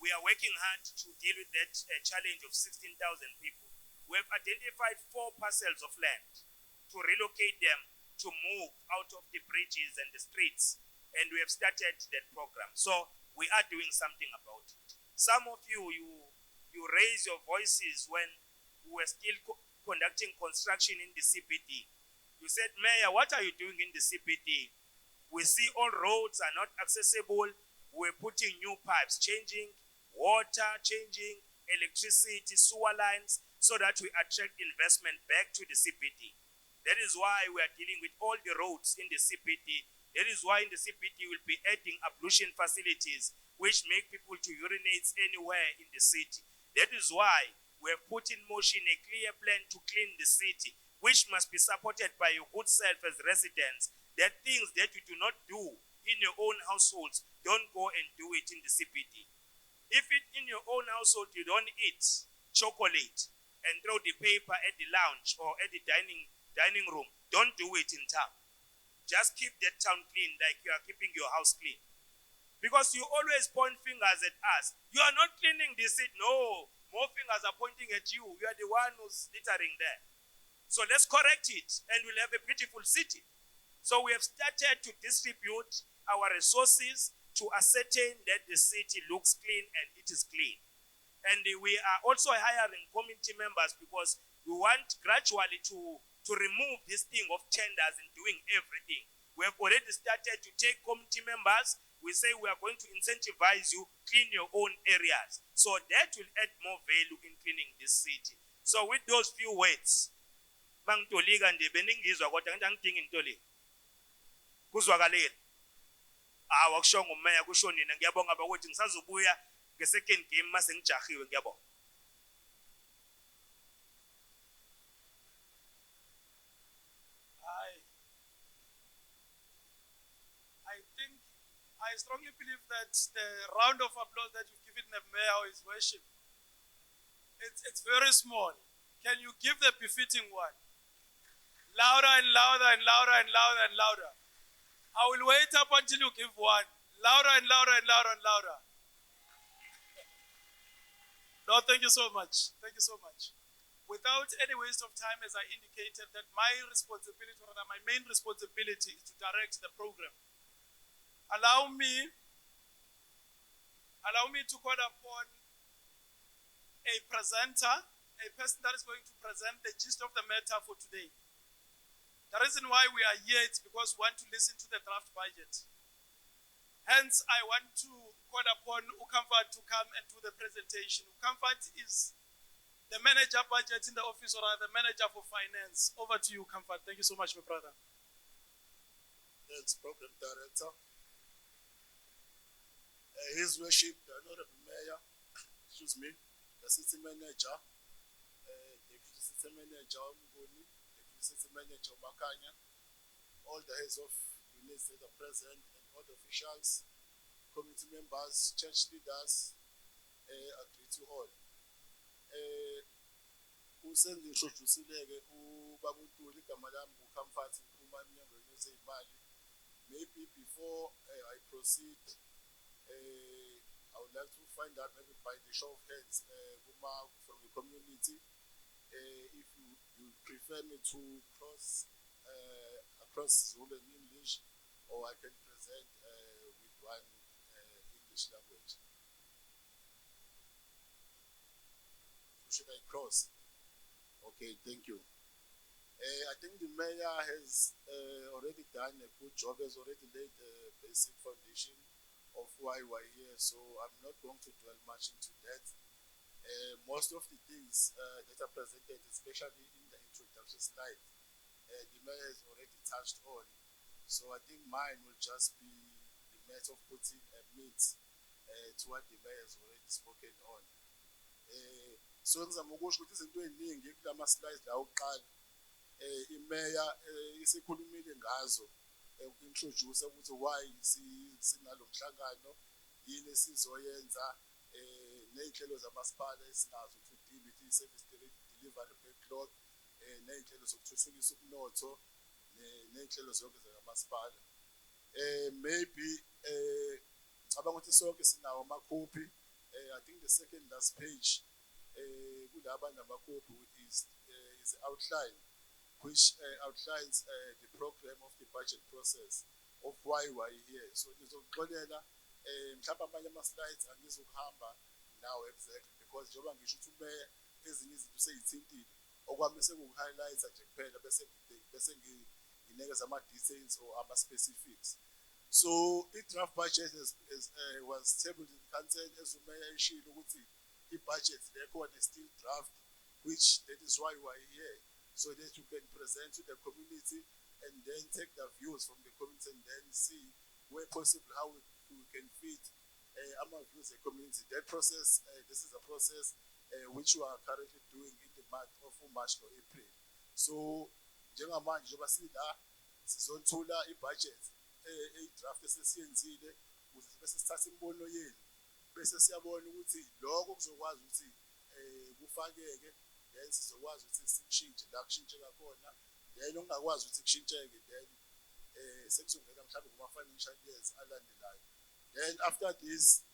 we are working hard to deal with that challenge of 16,000 people. We have identified 4 parcels of land to relocate them, to move out of the bridges and the streets, and we have started that program. So we are doing something about it. Some of you raise your voices when we were still conducting construction in the CBD. You said, Mayor, what are you doing in the CBD? We see all roads are not accessible. We're putting new pipes, changing water, changing electricity, sewer lines, so that we attract investment back to the CBD. That is why we are dealing with all the roads in the CBD. That is why in the CBD we'll be adding ablution facilities, which make people to urinate anywhere in the city. That is why we have put in motion a clear plan to clean the city, which must be supported by your good self as residents. That things that you do not do in your own households, don't go and do it in the CBD. If in your own household you don't eat chocolate and throw the paper at the lounge or at the dining room, don't do it in town. Just keep that town clean like you are keeping your house clean. Because you always point fingers at us. You are not cleaning this city. No, more fingers are pointing at you. You are the one who's littering there. So let's correct it and we'll have a beautiful city. So we have started to distribute our resources to ascertain that the city looks clean and it is clean. And we are also hiring community members because we want gradually to remove this thing of tenders and doing everything. We have already started to take community members. We say we are going to incentivize you, clean your own areas. So that will add more value in cleaning this city. So with those few words, bangitolika nje beningizwa kodwa ngidinga intoli. Kuzwakalela. Wakusho ngumeya kusho nina ngiyabonga bakuthi ngisazobuya nge-second game mase ngijahiwe ngiyabonga. I strongly believe that the round of applause that you've given the mayor is worship. It's very small. Can you give the befitting one? Louder and louder and louder and louder and louder. I will wait up until you give one. Louder and louder and louder and louder. No, thank you so much. Thank you so much. Without any waste of time, as I indicated, that my responsibility, or rather my main responsibility, is to direct the program. Allow me to call upon a presenter, a person that is going to present the gist of the matter for today. The reason why we are here is because we want to listen to the draft budget. Hence, I want to call upon Ukamfat to come and do the presentation. Ukamfat is the manager budget in the office, or the manager for finance. Over to you, Ukamfat. Thank you so much, my brother. Thanks, Program Director. His Worship, the Honorable Mayor, the City Manager, Deputy City Manager Mgoni, Deputy City Manager Makanya, all the heads of units that are present, and all the officials, committee members, church leaders, I greet you all. Maybe before I proceed, I would like to find out, maybe by the show of hands, from the community, if you prefer me to cross across Zulu and English, or I can present with one English language. Should I cross? Okay, thank you. I think the mayor has already done a good job, has already laid the basic foundation of why we're here, so I'm not going to dwell much into that. Most of the things that are presented, especially in the introduction slide, the mayor has already touched on. So I think mine will just be the matter of putting a meat to what the mayor has already spoken on. So ngizama ukusho ukuthi izinto eziningi kulama slides la uqala imayor isikhulumile ngazo ukintroduce ukuthi why sinalo mhlangano yini esizoyenza nezinhlelo zamasipala esinazo to deal with i-service delivery backlog nezinhlelo zokuthuthukisa umnotho nezinhlelo zonke zamasipala. Maybe ngicabanga ukuthi sonke sinawo amakhophi I think the second last page, kulaba namakhophi is the outline, which outlines the program of the budget process of why we're here. So ngizokuxolela mhlawumbe amanye ama-slides angizukuhamba now exactly because njengoba ngisho ukuthi umeya ezinye izinto seyithintile okwami sekuhighlighta nje kuphela bese nginikeza ama-details or ama-specifics. So i-draft budget was tabled in council as umeya eshilo ukuthi i-budget lekhona is still draft, which that is why we are here, so that you can present to the community and then take the views from the community and then see where possible how we can fit our views the community. That process, this is a process which we are currently doing in the month of March or April. So njengamanje njengoba sila sizothula i-budget draft esesiyenzile ukuze bese sithatha imbono yenu bese siyabona ukuthi lokho kuzokwazi ukuthi kufakeke, then sizokwazi ukuthi sikushintshe la kushintshe kakhona, then ongakwazi ukuthi kushintsheke then sekuzongena mhlawumbe kuma-financial years alandelayo. Then after this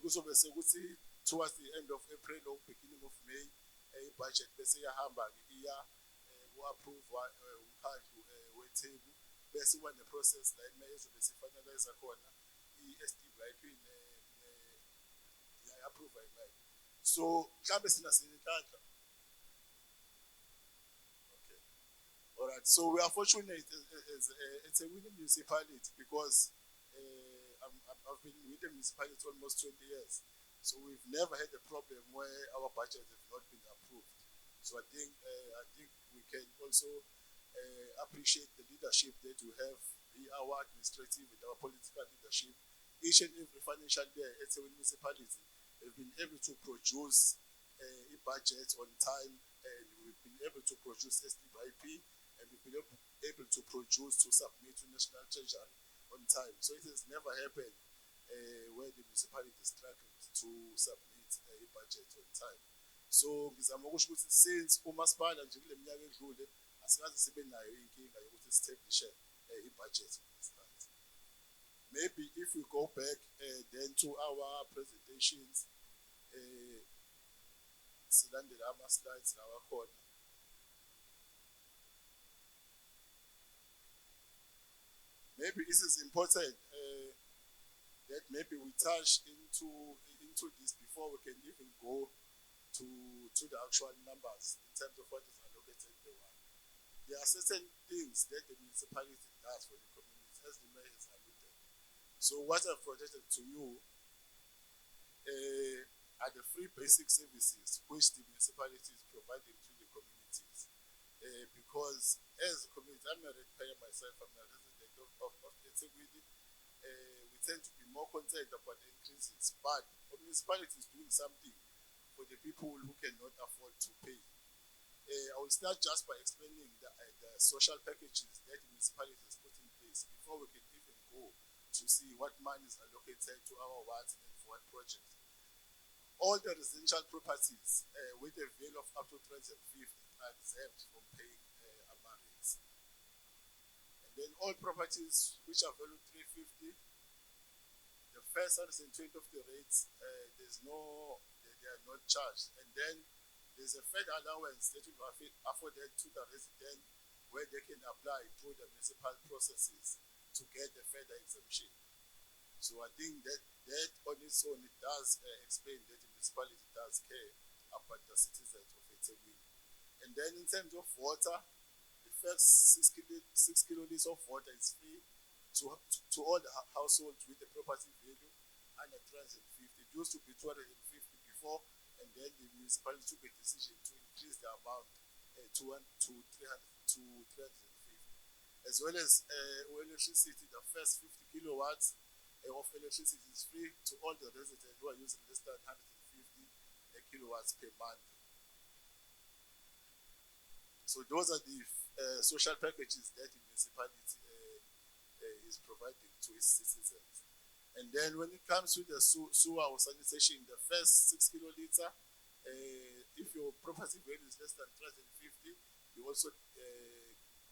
kuzobe sekuthi towards the end of April or beginning of May i-budget bese iyahamba-ke iya ku-approve umkhandlu wetheku bese kuba ne-process la imele ezobe sifinalize khona i-SDIP iya-approve imali. So mhlawumbe sinasenhlanhla. Okay. All right. So we are fortunate as a winning municipality because I've been with the municipality almost 20 years. So we've never had a problem where our budget has not been approved. So I think we can also appreciate the leadership that we have, our administrative and our political leadership. Each and every financial year at a municipality, we've been able to produce a budget on time, and we've been able to produce SDIP, and we've been able to produce to submit to National Treasury on time. So it has never happened where the municipality struggled to submit a budget on time. So ngizama ukusho ukuthi since umasipala nje kule minyaka edlule asikaze sibe nayo inkinga yokuthi establish i-budget start. Maybe if we go back then to our presentations, silandela ama-slides lawa khona. Maybe this is important that maybe we touch into this before we can even go to the actual numbers in terms of what is allocated per one. There are certain things that the municipality does for the community, as the mayor has alluded. So what I've projected to you are the free basic services which the municipality is providing to the communities. Because as a community, I'm a ratepayer myself, I'm a resident of Ethekwini. We tend to be more concerned about the increases, but the municipality is doing something for the people who cannot afford to pay. I will start just by explaining the social packages that the municipality has put in place before we can even go to see what money is allocated to our wards and for what projects. All the residential properties with a value of up to 350 are exempt from paying rates. And then all properties which are valued 350, the first 120 of the rates, they are not charged. And then there's a fed allowance that will be afforded to the resident where they can apply through the municipal processes to get the further exemption. So I think that on its own, it does explain that the municipality does care about the citizens of Ethekwini. And then in terms of water, the first 6 kiloliters of water is free to all the households with a property value under 350. It used to be 250 before, and then the municipality took a decision to increase the amount to 350. As well as electricity, the first 50 kilowatts of electricity is free to all the residents who are using less than 150 kilowatts per month. So those are the social packages that the municipality is providing to its citizens. And then when it comes to the sewer or sanitation, the first 6 kiloliter, if your property value is less than 350, you also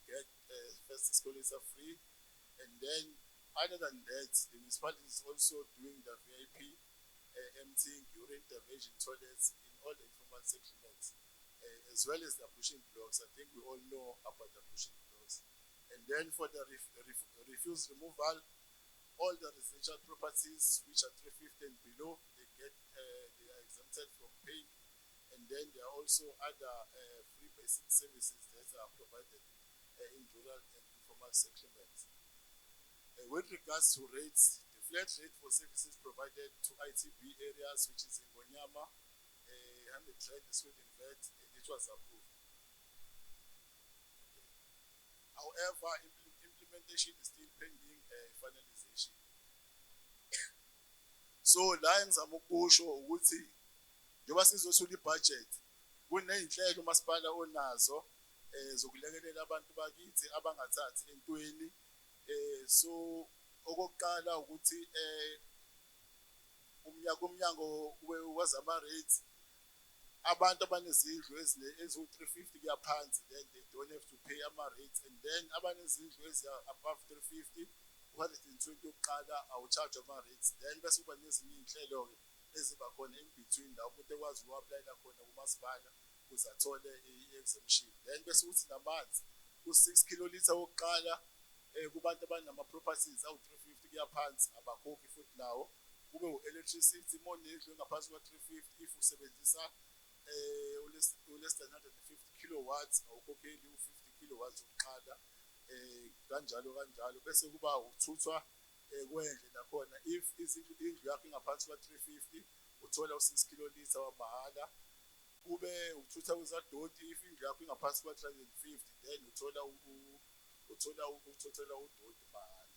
get first 6 kiloliter free. And then other than that, the municipality is also doing the VIP emptying urine intervention toilets in all the informal settlements, as well as the ablution blocks. I think we all know about the ablution blocks. And then for the refuse removal, all the residential properties which are 350 and below, they are exempted from paying. And then there are also other free basic services that are provided in rural and informal settlements. With regards to rates, the flat rate for services provided to IDP areas, which is in Gonyama, 100 rand excluding VAT, it was approved. Okay. However, implementation is still pending finalization. So la ngizama ukusho ukuthi njengoba sizothula ibudget kuney'nhlelo umasipala onazo zokulekelela abantu bakithi abangathathi entweni. So okokuqala ukuthi umnyango wezama-rates abantu abanezindlu eziwu-350 kuya phansi, then they don't have to pay ama-rates. And then abanezindlu above 350, 120 yokuqala awucharge ama-rates. Then bese kuba nezinye iy'nhlelo-ke eziba khona in between la umuntu ekwazi uku-aplayela khona kumasipala ukuze athole i-exemption. Then bese kuthi namanzi ku-6 kilolitha wokuqala kubantu abanama-properties awu-350 kuya phansi abakhokhi futhi nawo. Kube u-electricity monedlu engaphansi kwa-350 if usebenzisa less than 150 kilowatts awukhokheli u-50 kilowatts wokuqala, kanjalo bese kuba ukuthuthwa kwendle nakhona. If indlu yakho ingaphansi kwa-350 uthola u-6 kilolitha wamahhala. Kube ukuthutha kwezadoti, if indlu yakho ingaphansi kwa-350 then uthola ukuthothela udoti mahhala.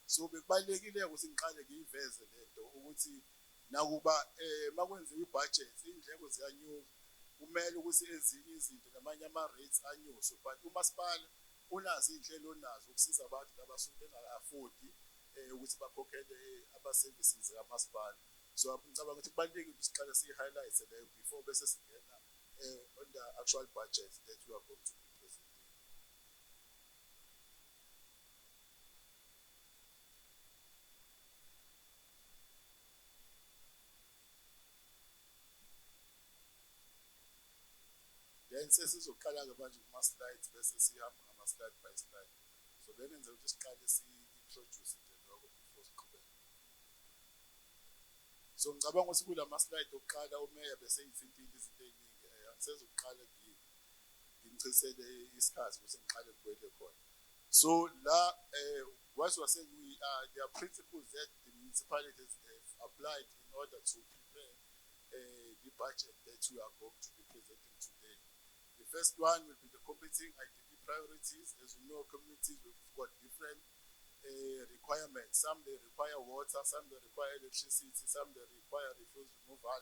So bekubalulekile ukuthi ngiqale ngiyiveze lento ukuthi nakuba makwenziwa ibudget indleko ziyanyuka, kumele ukuthi ezinye izinto namanye ama-rates anyuswe, but umasipala unazo iy'nhlelo onazo ukusiza abantu labasuke benga-afford-i ukuthi bakhokhele ama-services kamasipala. So ngicabanga ukuthi kubalulekile ukuthi siqale siyi-highlight leyo before bese singena on the actual budget that we are going to be presenting. Then sesizoqala-ke manje kuma-slides bese sihamba ngama-slide by slide. So bengenzeka ukuthi siqale si-introduce nje lokho before siqhubeke. So ngicabanga ukuthi kulama-slide okuqala umeya bese eyithintile izinto ey'ningi. Angisezukuqala ngimchisele isikhathi ukuthi ngiqale ngibuyele khona. So la what we are saying, there are principles that the municipalities have applied in order to prepare the budget that we are going to be presenting today. The first one will be the competing IDP priorities. As we know, communities have got different requirements. Some they require water, some they require electricity, some they require refuse removal.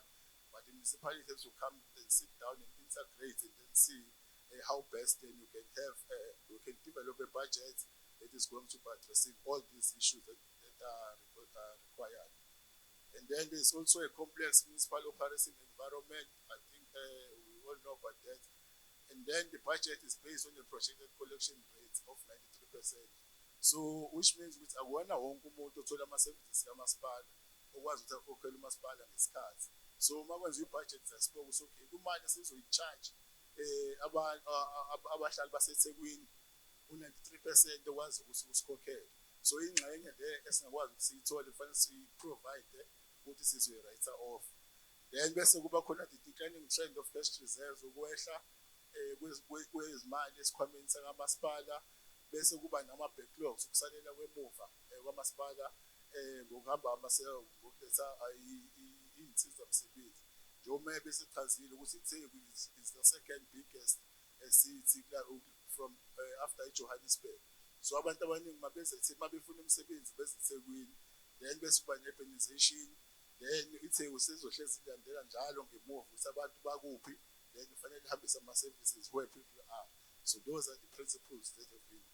But the municipalities will come and sit down and integrate and then see how best then you can have, we can develop a budget that is going to be addressing all these issues that are required. And then there's also a complex municipal operating environment. I think we all know about that. And then the budget is based on the projected collection rate of 93%. So, which means with akuwona wonke umuntu othola ama-services kamasipala okwazi ukuthi akhokhele umasipala ngesikhathi. So makwenziwa ibudget zasibuka ukuthi okay kumali esizoyi-charge abahlali baseThekwini u-93% okwazi ukuthi usikhokhele. So ingxenye le esingakwazi ukuthi siyithole kufanele siyi-provide ukuthi sizoyi-write off. Then bese kuba khona the declining trend of cash reserves, ukwehla kwezimali esikhwameni sakamasipala. Bese kuba nama-backlogs ukusalela kwemuva kwamasipala ngokuhamba ngokuletha iy'nsiza msebenzi. Njengoba bese chazile ukuthi iThekwini is the second biggest city from after iJohannesburg. So abantu abaningi mabefuna umsebenzi bese iThekwini, then bese kuba ne-urbanization, then iThekwini sezohlezi ilandela njalo ngemuva ukuthi abantu bakuphi, then kufanele ihambise ama-services where people are. So those are the principles that have been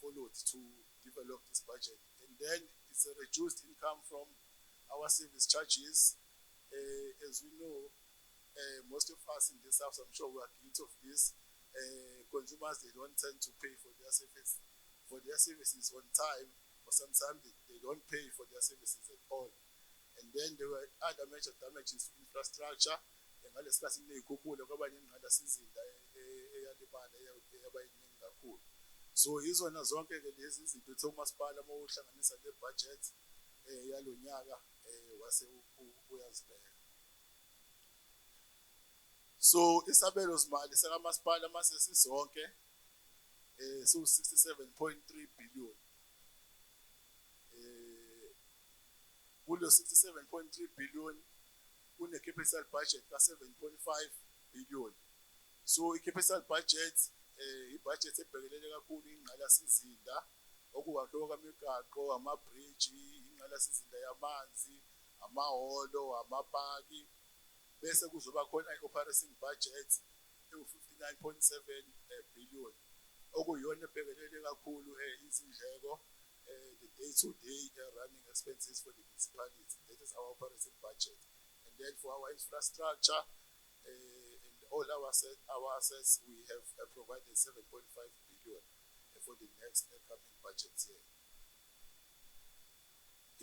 followed to develop this budget. And then it's a reduced income from our service charges. As we know, most of us in this house, I'm sure we are guilty of this. Consumers, they don't tend to pay for their services on time, or sometimes they don't pay for their services at all. And then there were other major damages to infrastructure. Ngalesikhathi kuney'khukhula kwaba nengqalasizinda eyalimala yaba yiningi kakhulu. So izona zonke-ke lezi izinto ethe umasipala uma uhlanganisa ne-budget yalo nyaka wase uyazibheka. So isabelo zimali sakamasipala mase sisonke siwu-67.3 billion. Kulo 67.3 billion kune-capital budget ka-7.5 billion. So i-capital budget i-budget ebhekelele kakhulu ingqalasizinda okuwakhiwa kwemigaqo, amabhriji, ingqalasizinda yamanzi, amahholo, amapaki. Bese kuzoba khona i-operating budget ewu-59.7 billion okuyiyona ebhekelele kakhulu izindleko, the day-to-day running expenses for the municipality. That is our operating budget. And then for our infrastructure and all our assets, we have provided 7.5 billion for the next coming budget year.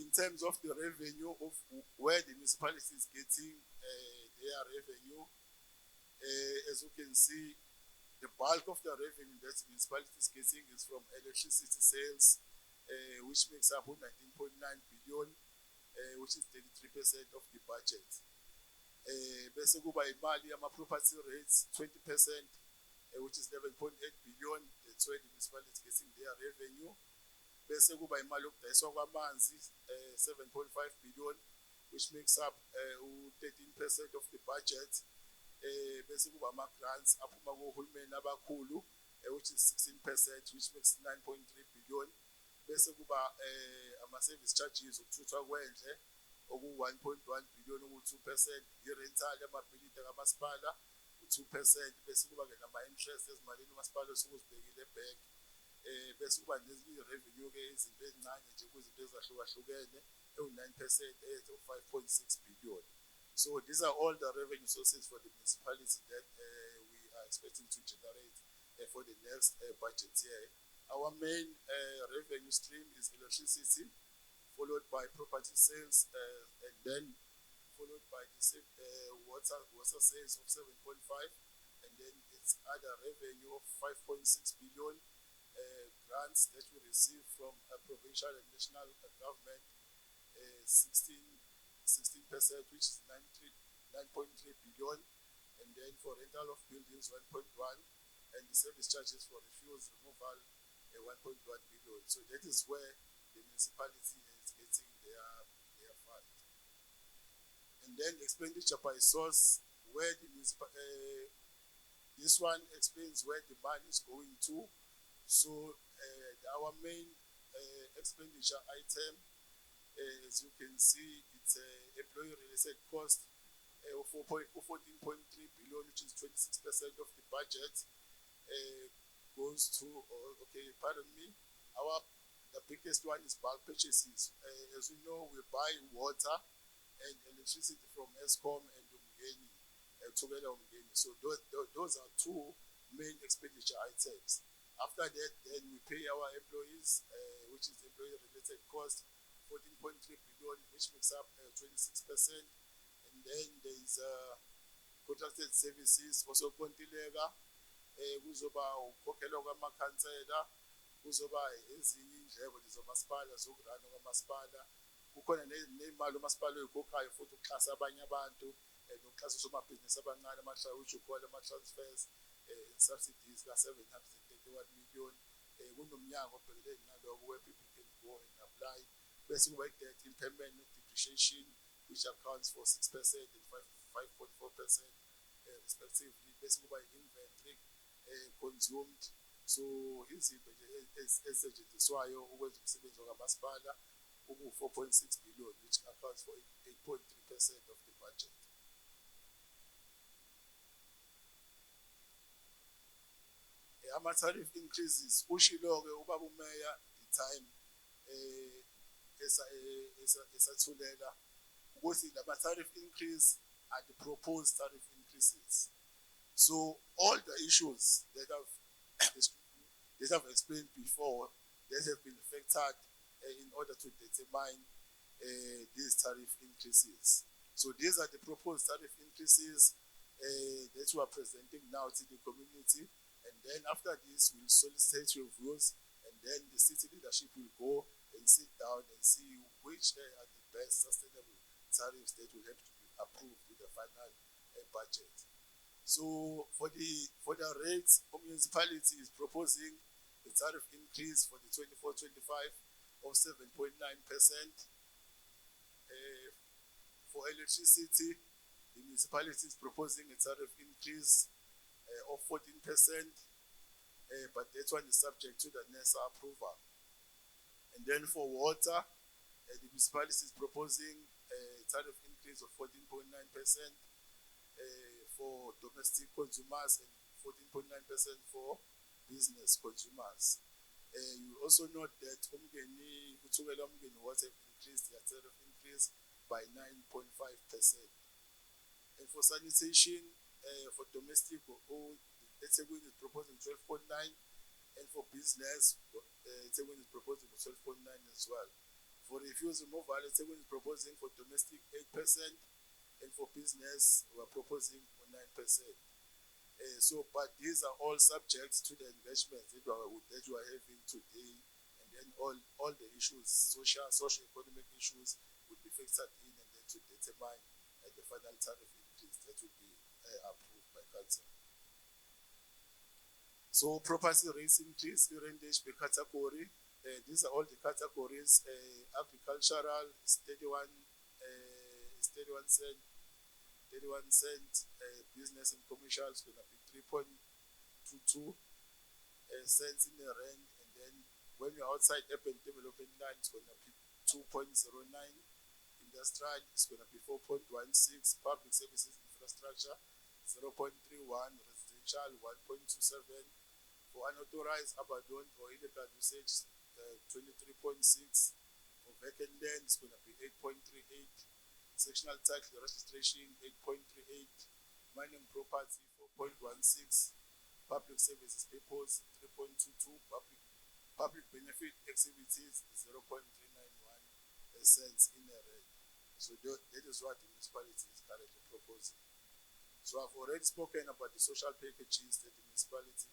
In terms of the revenue of where the municipality is getting their revenue, as you can see, the bulk of the revenue that the municipality is getting is from electricity sales, which makes up 19.9 billion, which is 33% of the budget. Bese kuba imali yama-property rates 20%, which is 11.8 billion. That's where the municipality is getting their revenue. Bese kuba imali yokudayiswa kwamanzi 7.5 billion, which makes up 13% of the budget. Bese kuba ama-grants aphuma kuhulumeni abakhulu, which is 16%, which makes 9.3 billion. Bese kuba ama-service charges ukuthuthwa kwendle oku-1.1 billion oku-2%, i-rental yamabhilidi kamasipala u-2%. Bese kuba-ke nama-interest ezimalini umasipala osukuzibekile ebhenki. Bese kuba nezinye i-revenue-ke izinto ezincane nje kuzinto ezahlukahlukene ewu-9% eyenza u-5.6 billion. So these are all the revenue sources for the municipality that we are expecting to generate for the next budget year. Our main revenue stream is electricity, followed by property sales, and then followed by the water sales of 7.5, and then its other revenue of 5.6 billion, grants that we receive from provincial and national government, 16%, which is 9.3 billion, and then for rental of buildings 1.1, and the service charges for refuse removal 1.1 billion. So that is where the municipality is getting their fund. And then expenditure by source, where the this one explains where the money is going to. So our main expenditure item, as you can see, it's employee-related cost of 14.3 billion, which is 26% of the budget. Goes to, the biggest one is bulk purchases. As you know, we buy water and electricity from Eskom and Umgeni, together Umgeni. So those are two main expenditure items. After that, then we pay our employees, which is employee-related cost, 14.3 billion, which makes up 26%. And then there is contracted services, also kontileka. Kuzoba ukukhokhelwa kwamakhansela, kuzoba ezinye indleko zomasipala zokurana kwamasipala. Kukhona nemali umasipala oyikhokhayo futhi ukuxhasa abanye abantu nokuxhasa osomabhizinisi abancane which you call ama-transfers subsidies ka-731 million. Kunomnyango obhekelele naloko where people can go and apply. Bese kuba i-debt impairment depreciation, which accounts for 6% and 5.4% respectively. Bese kuba i-inventory consumed. So izinto nje ezisetshenziswayo ukwenza umsebenzi wakamasipala uku-4.6 billion, which accounts for 8.3% of the budget. Ama-tariff increases, ushilo-ke ubaba umeya the time esathulela ukuthi lama-tariff increase are the proposed tariff increases. So all the issues that I've explained before that have been factored in order to determine these tariff increases. So these are the proposed tariff increases that we are presenting now to the community. And then after this, we'll solicit your views, and then the city leadership will go and sit down and see which are the best sustainable tariffs that will have to be approved with the final budget. So for the rates, the municipality is proposing a tariff increase for the 24-25 of 7.9%. For electricity, the municipality is proposing a tariff increase of 14%, but that one is subject to the NESA approval. And then for water, the municipality is proposing a tariff increase of 14.9% for domestic consumers and 14.9% for business consumers. You also note that Umgeni water increased their tariff increase by 9.5%. And for sanitation, for domestic, Etegwini is proposing 12.9, and for business, Etegwini is proposing 12.9 as well. For refuse removal, Etegwini is proposing for domestic 8%, and for business, we are proposing 9%. But these are all subject to the engagements that you are having today, and then all the issues, socio-economic issues, would be factored in, and then to determine the final tariff increase that will be approved by council. So property rates increase range per category. These are all the categories. Agricultural is 31 cent. 31 cent. Business and commercial is going to be 3.22 cents in the rand, and then when you're outside urban development line, it's going to be 2.09. Industrial is going to be 4.16. Public services infrastructure 0.31. Residential 1.27. For unauthorized abandoned or illegal usage 23.6. For vacant land it's going to be 8.38. Sectional tax registration 8.38. Mining property 4.16. Public services papers 3.22. Public benefit activities 0.391 cents in a rate. So that is what the municipality is currently proposing. So I've already spoken about the social packages that the municipality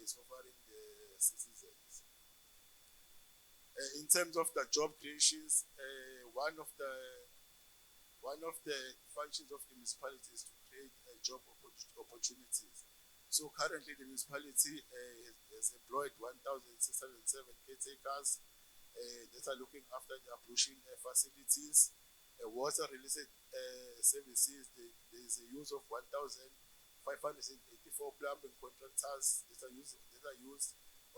is offering the citizens. In terms of the job creations, one of the functions of the municipality is to create job opportunities. So currently the municipality has employed 1,607 caretakers that are looking after the pollution facilities. Water-related services, there is a use of 1,584 plumbing contractors that are used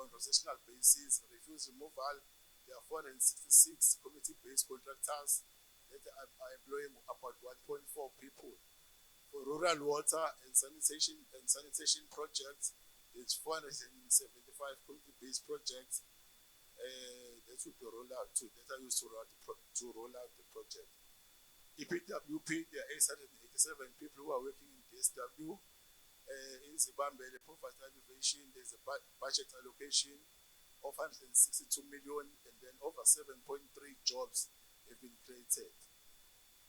on rotational basis. Refuse removal, there are 466 community-based contractors that are employing about 1.4 people. For rural water and sanitation projects, there's 475 community-based projects that will be rolled out that are used to roll out the project. EPWP, there are 887 people who are working in DSW. In Zimbabwe, the poverty alleviation, there's a budget allocation of 162 million, and then over 7.3 jobs have been created.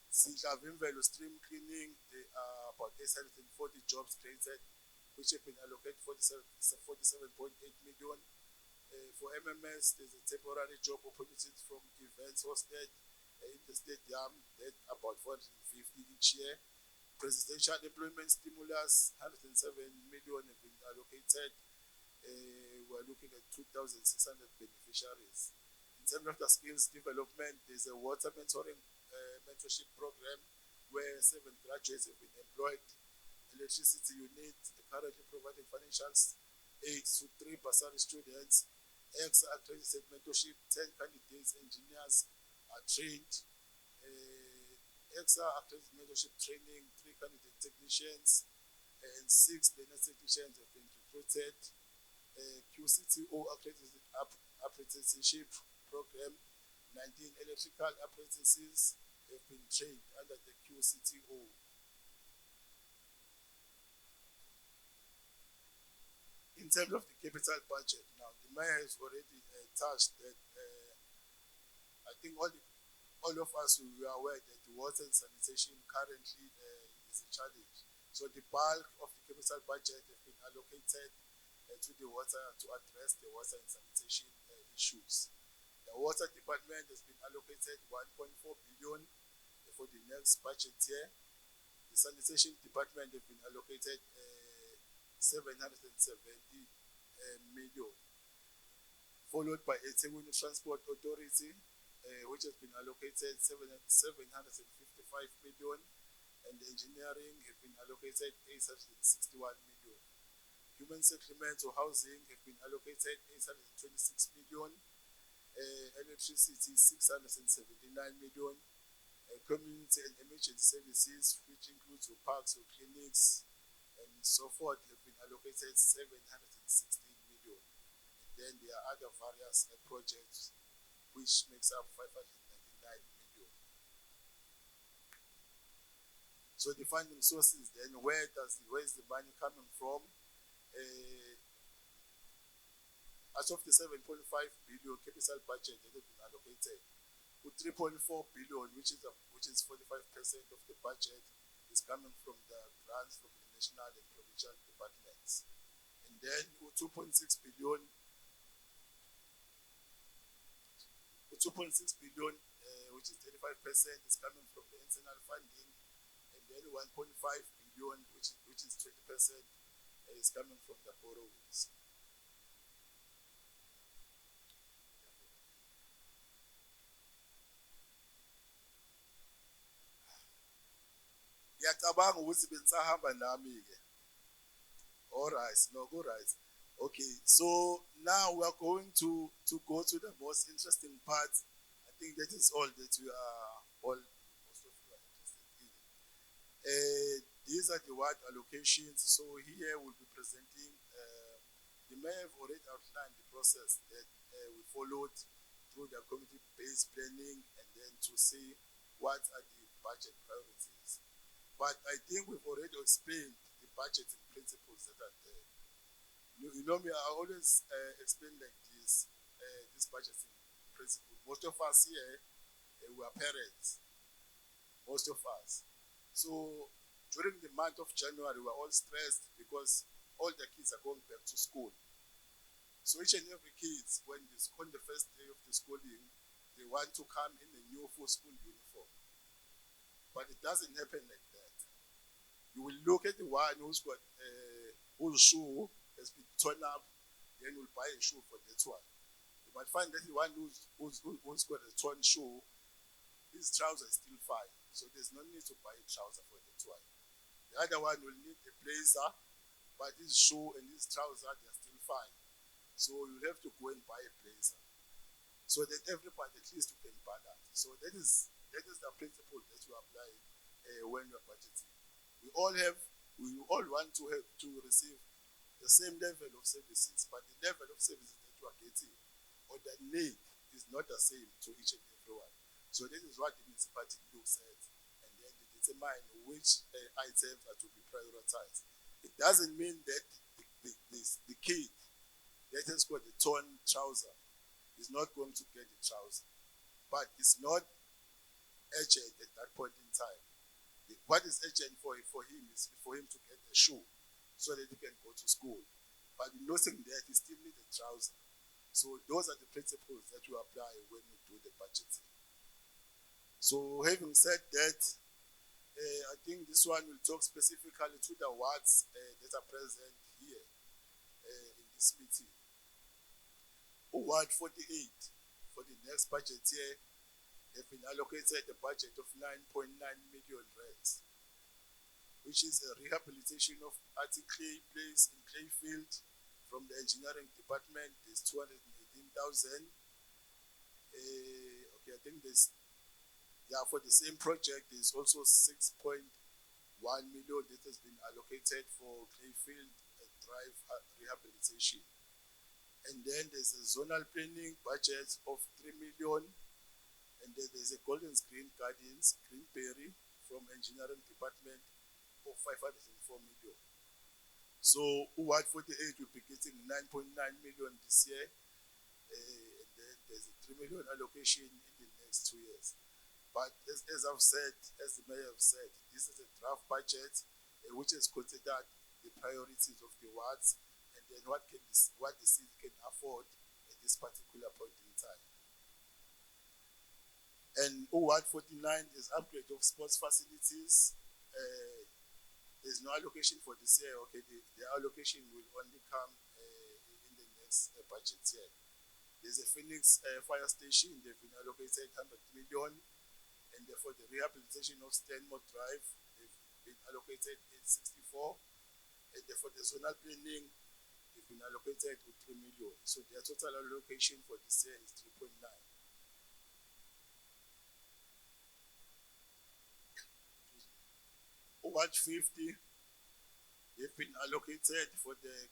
Sidlavimvelo stream cleaning, there are about 840 jobs created, which have been allocated 47.8 million. For MMS, there's a temporary job opportunities from events hosted in the stadium, that about 450 each year. Presidential employment stimulus, 107 million have been allocated. We're looking at 2,600 beneficiaries. In terms of the skills development, there's a water mentorship program where 7 graduates have been employed. Electricity unit currently providing financial aid to 3 bursary students. Accredited mentorship, 10 candidates engineers are trained. Accredited mentorship training, 3 candidate technicians and 6 learner technicians have been recruited. QCTO accredited apprenticeship program, 19 electrical apprentices have been trained under the QCTO. In terms of the capital budget, now the mayor has already touched that. I think all the all of us, we are aware that water and sanitation currently is a challenge. So the bulk of the capital budget has been allocated to the water, to address the water and sanitation issues. The water department has been allocated 1.4 billion for the next budget year. The sanitation department has been allocated 770 million, followed by eThekwini Transport Authority, which has been allocated 755 million, and engineering have been allocated 861 million. Human settlements or housing have been allocated 826 million, electricity 679 million, community and emergency services, which includes parks or clinics and so forth, have been allocated 716 million. And then there are other various projects which makes up 599 million. So the funding sources then, where is the money coming from? As of the 7.5 billion capital budget that has been allocated, 3.4 billion, which is 45% of the budget, is coming from the grants from the national and provincial departments. And then 2.6 billion, which is 35%, is coming from the internal funding, and then 1.5 billion, which is 20%, is coming from the borrowings. Ngiyacabanga ukuthi bengisahamba nami-ke. All right. Okay, so now we are going to go to the most interesting part. I think that is all that we are most of you are interested in. These are the ward allocations. So here we'll be presenting, the mayor have already outlined the process that we followed through the community-based planning, and then to see what are the budget priorities. But I think we've already explained the budgeting principles that are there. You know me, I always explain like this budgeting principle. Most of us here, we are parents. Most of us. So during the month of January, we are all stressed because all the kids are going back to school. So each and every kid, when on the first day of the schooling, they want to come in a new full school uniform. But it doesn't happen like that. You will look at the one who's got whose shoe has been torn up, then will buy a shoe for that one. You might find that the one who's got a torn shoe, his trousers are still fine. So there's no need to buy a trouser for that one. The other one will need a blazer, but his shoe and his trousers, they're still fine. So you'll have to go and buy a blazer. So that everybody, at least, you can balance. So that is the principle that you apply when you're budgeting. We all want to receive the same level of services, but the level of services that you are getting or the need is not the same to each and everyone. So this is what the municipality looks at, and then they determine which items are to be prioritized. It doesn't mean that the kid that has got the torn trouser is not going to get the trouser, but it's not urgent at that point in time. What is urgent for him is for him to get a shoe so that he can go to school. But nothing that he still needs a trouser. So those are the principles that you apply when you do the budgeting. So having said that, I think this one will talk specifically to the wards that are present here in this meeting. Ward 48 for the next budget year have been allocated a budget of 9.9 million rands, which is a rehabilitation of Artie Clay Place in Clayfield from the engineering department. There's 218,000. Okay, I think for the same project, there's also 6.1 million that has been allocated for Clayfield Drive rehabilitation. And then there's a zonal planning budget of 3 million. And then there's a Golden Green Gardens, Greenberry, from engineering department of 504 million. So Ward 48 will be getting 9.9 million this year, and then there's a 3 million allocation in the next 2 years. But as I've said, as the mayor have said, this is a draft budget which is considered the priorities of the wards and then what the city can afford at this particular point in time. And Ward 49 is upgrade of sports facilities. There's no allocation for this year. Okay, the allocation will only come in the next budget year. There's a Phoenix fire station. They've been allocated 100 million. And for the rehabilitation of Stonebridge Drive, they've been allocated 64. And for the zonal planning, they've been allocated with 3 million. So their total allocation for this year is 3.9. Ward 50, they've been allocated for the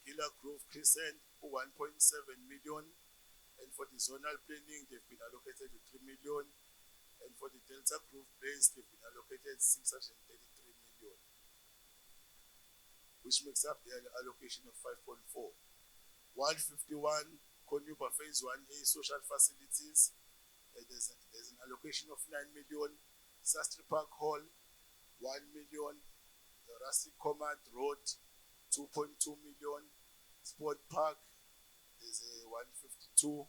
Killer Grove Crescent 1.7 million. And for the zonal planning, they've been allocated to 3 million. And for the Delta Grove Base, they've been allocated 633 million, which makes up the allocation of 5.4. 151, Konuba Phase 1A Social Facilities, there's an allocation of 9 million. Sastry Park Hall, 1 million. The Rusty Command Road, 2.2 million. Sport Park, there's a 152.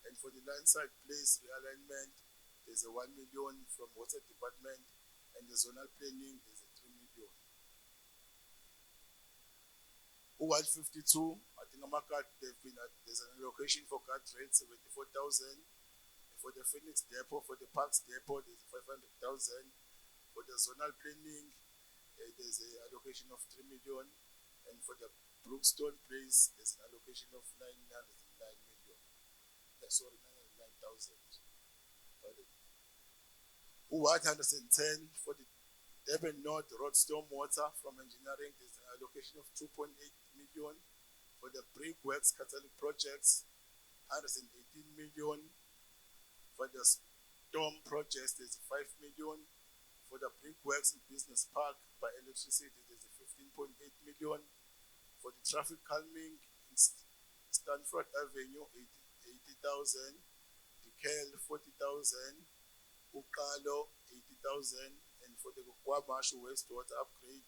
And for the Landside Place realignment, there's a 1 million from Water Department, and the zonal planning, there's a 3 million. 152, I think there's an allocation for card rate, 74,000. For the Phoenix Depot, for the Parks Depot, there's 500,000. For the zonal planning, there's an allocation of 3 million. And for the Brookstone Place, there's an allocation of 909 million. Sorry, 909,000. 110 for the Durban North Road Stormwater from engineering, there's an allocation of 2.8 million. For the Brickworks Catholic projects, 118 million. For the storm projects, there's 5 million. For the Brickworks in Business Park by electricity, there's a 15.8 million. For the traffic calming in Stanford Avenue, 80,000. Dekel, 40,000. Ukalo, 80,000. And for the Kwamashu wastewater upgrade,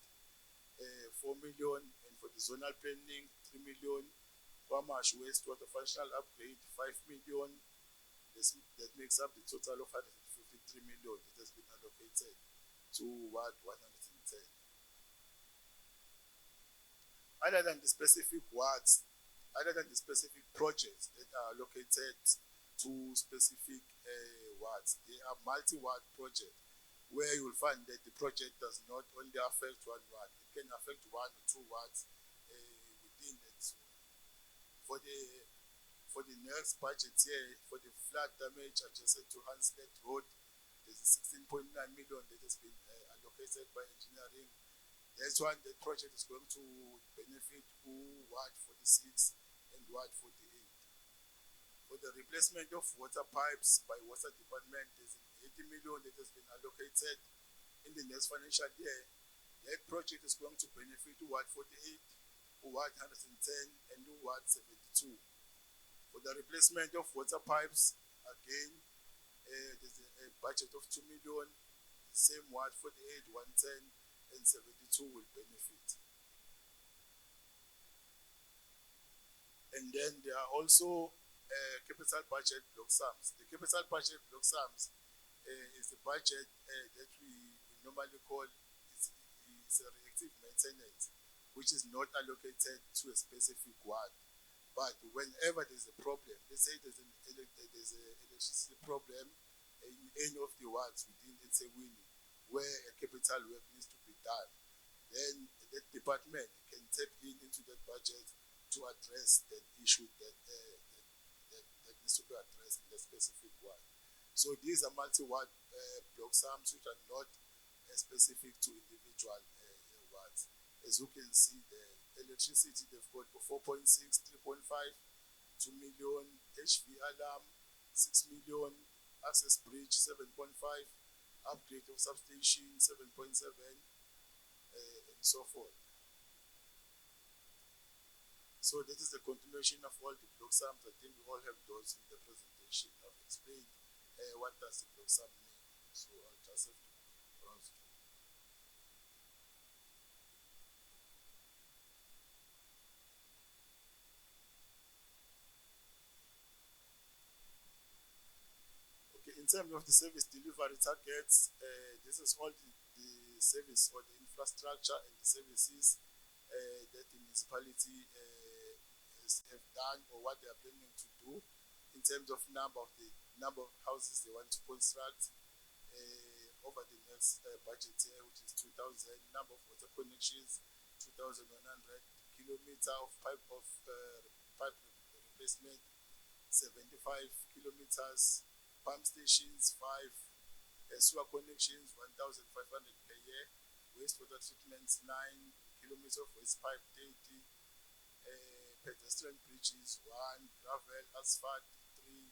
4 million. And for the zonal planning, 3 million. Kwamashu wastewater functional upgrade, 5 million. That makes up the total of 153 million that has been allocated to Ward 110. Other than the specific wards, other than the specific projects that are allocated to specific wards, they are multi-ward projects where you will find that the project does not only affect one ward, it can affect 1 or 2 wards within that zone. For the next budget year, for the flood damage adjacent to Hanslet Road, there's 16.9 million that has been allocated by engineering. That's one, that project is going to benefit Ward 46 and Ward 48. For the replacement of water pipes by Water Department, there's 80 million that has been allocated in the next financial year. That project is going to benefit Ward 48, Ward 110, and Ward 72. For the replacement of water pipes, again, there's a budget of 2 million. The same Ward 48, 110, and 72 will benefit. And then there are also capital budget block sums. The capital budget block sums is the budget that we normally call is a reactive maintenance, which is not allocated to a specific ward. But whenever there's a problem, let's say there's an electricity problem in any of the wards within Etsewini where a capital work needs to be done, then that department can tap into that budget to address that issue that needs to be addressed in the specific ward. So these are multi-ward block sums which are not specific to individual wards. As you can see, the electricity they've got for 4.6, 3.5, 2 million, HV alarm, 6 million, access bridge, 7.5, upgrade of substation, 7.7, and so forth. So that is the continuation of all the block sums. I think we all have those in the presentation. I've explained what does the glossary mean? So I'll just have to browse through. Okay, in terms of the service delivery targets, this is all the service or the infrastructure and the services that the municipality have done or what they are planning to do in terms of number of houses they want to construct over the next budget year, which is 2,000, number of water connections, 2,100 kilometer of pipe replacement, 75 kilometers, pump stations 5, sewer connections 1,500 per year, wastewater treatments 9 kilometers of waste pipe 30, pedestrian bridges 1, gravel asphalt 3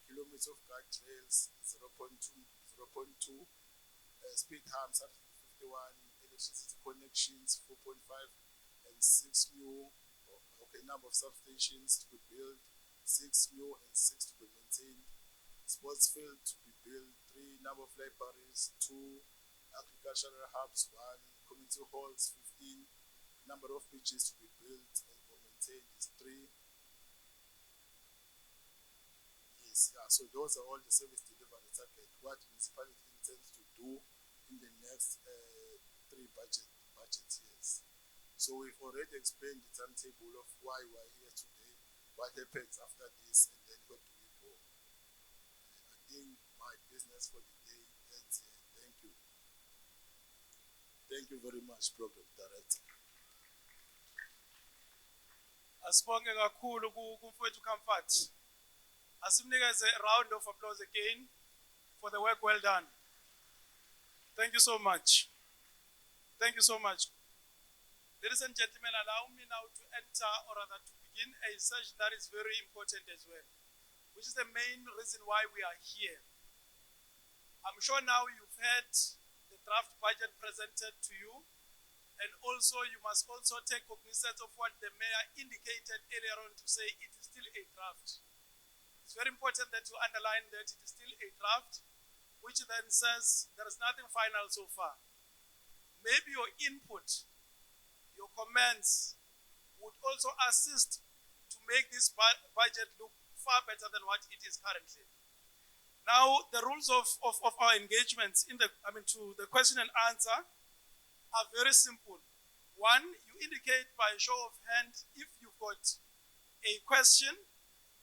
kilometers of guardrails 0.2, speed humps 151, electricity connections 4.5, and 6 new. Number of substations to be built 6 new and 6 to be maintained. Sports field to be built 3, number of libraries 2, agricultural hubs 1, community halls 15, number of beaches to be built or maintained is 3. Yes, yeah. So those are all the service delivery target. What the municipality intends to do in the next 3 budget years. So we've already explained the timetable of why we're here today, what happens after this, and then where do we go. I think my business for the day ends here. Thank you. Thank you very much, Program Director. Asibonge kakhulu kumfowethu Comfort. Asimnikeze a round of applause again for the work well done. Thank you so much. Thank you so much. Ladies and gentlemen, allow me now to enter, or rather to begin, a session that is very important as well, which is the main reason why we are here. I'm sure now you've heard the draft budget presented to you, and also you must also take cognizance of what the mayor indicated earlier on to say it is still a draft. It's very important that you underline that it is still a draft, which then says there is nothing final so far. Maybe your input, your comments would also assist to make this budget look far better than what it is currently. Now, the rules of our engagements to the question and answer are very simple. 1, you indicate by a show of hands if you've got a question,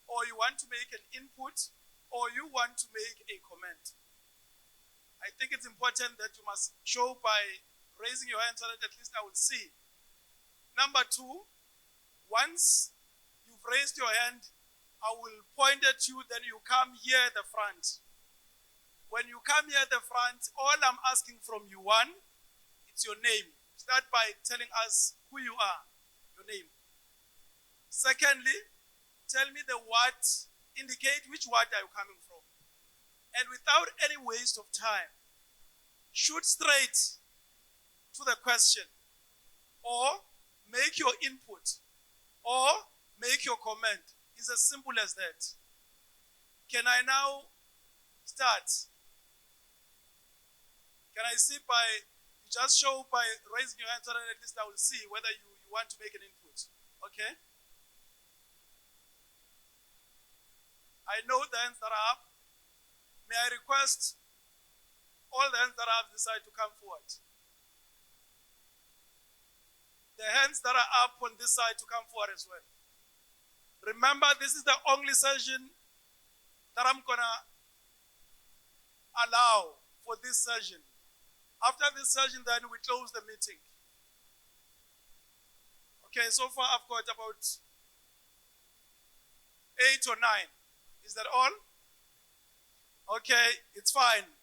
or you want to make an input, or you want to make a comment. I think it's important that you must show by raising your hand so that at least I will see. Number 2, once you've raised your hand, I will point at you, then you come here at the front. When you come here at the front, all I'm asking from you, 1, it's your name. Start by telling us who you are, your name. Secondly, tell me the ward, indicate which ward are you coming from. And without any waste of time, shoot straight to the question, or make your input, or make your comment. It's as simple as that. Can I now start? Can I see you just show by raising your hand so that at least I will see whether you want to make an input. Okay? I know the hands that are up. May I request all the hands that are up this side to come forward? The hands that are up on this side to come forward as well. Remember, this is the only session that I'm gonna allow for this session. After this session, then we close the meeting. Okay, so far I've got about 8 or 9. Is that all? Okay, it's fine.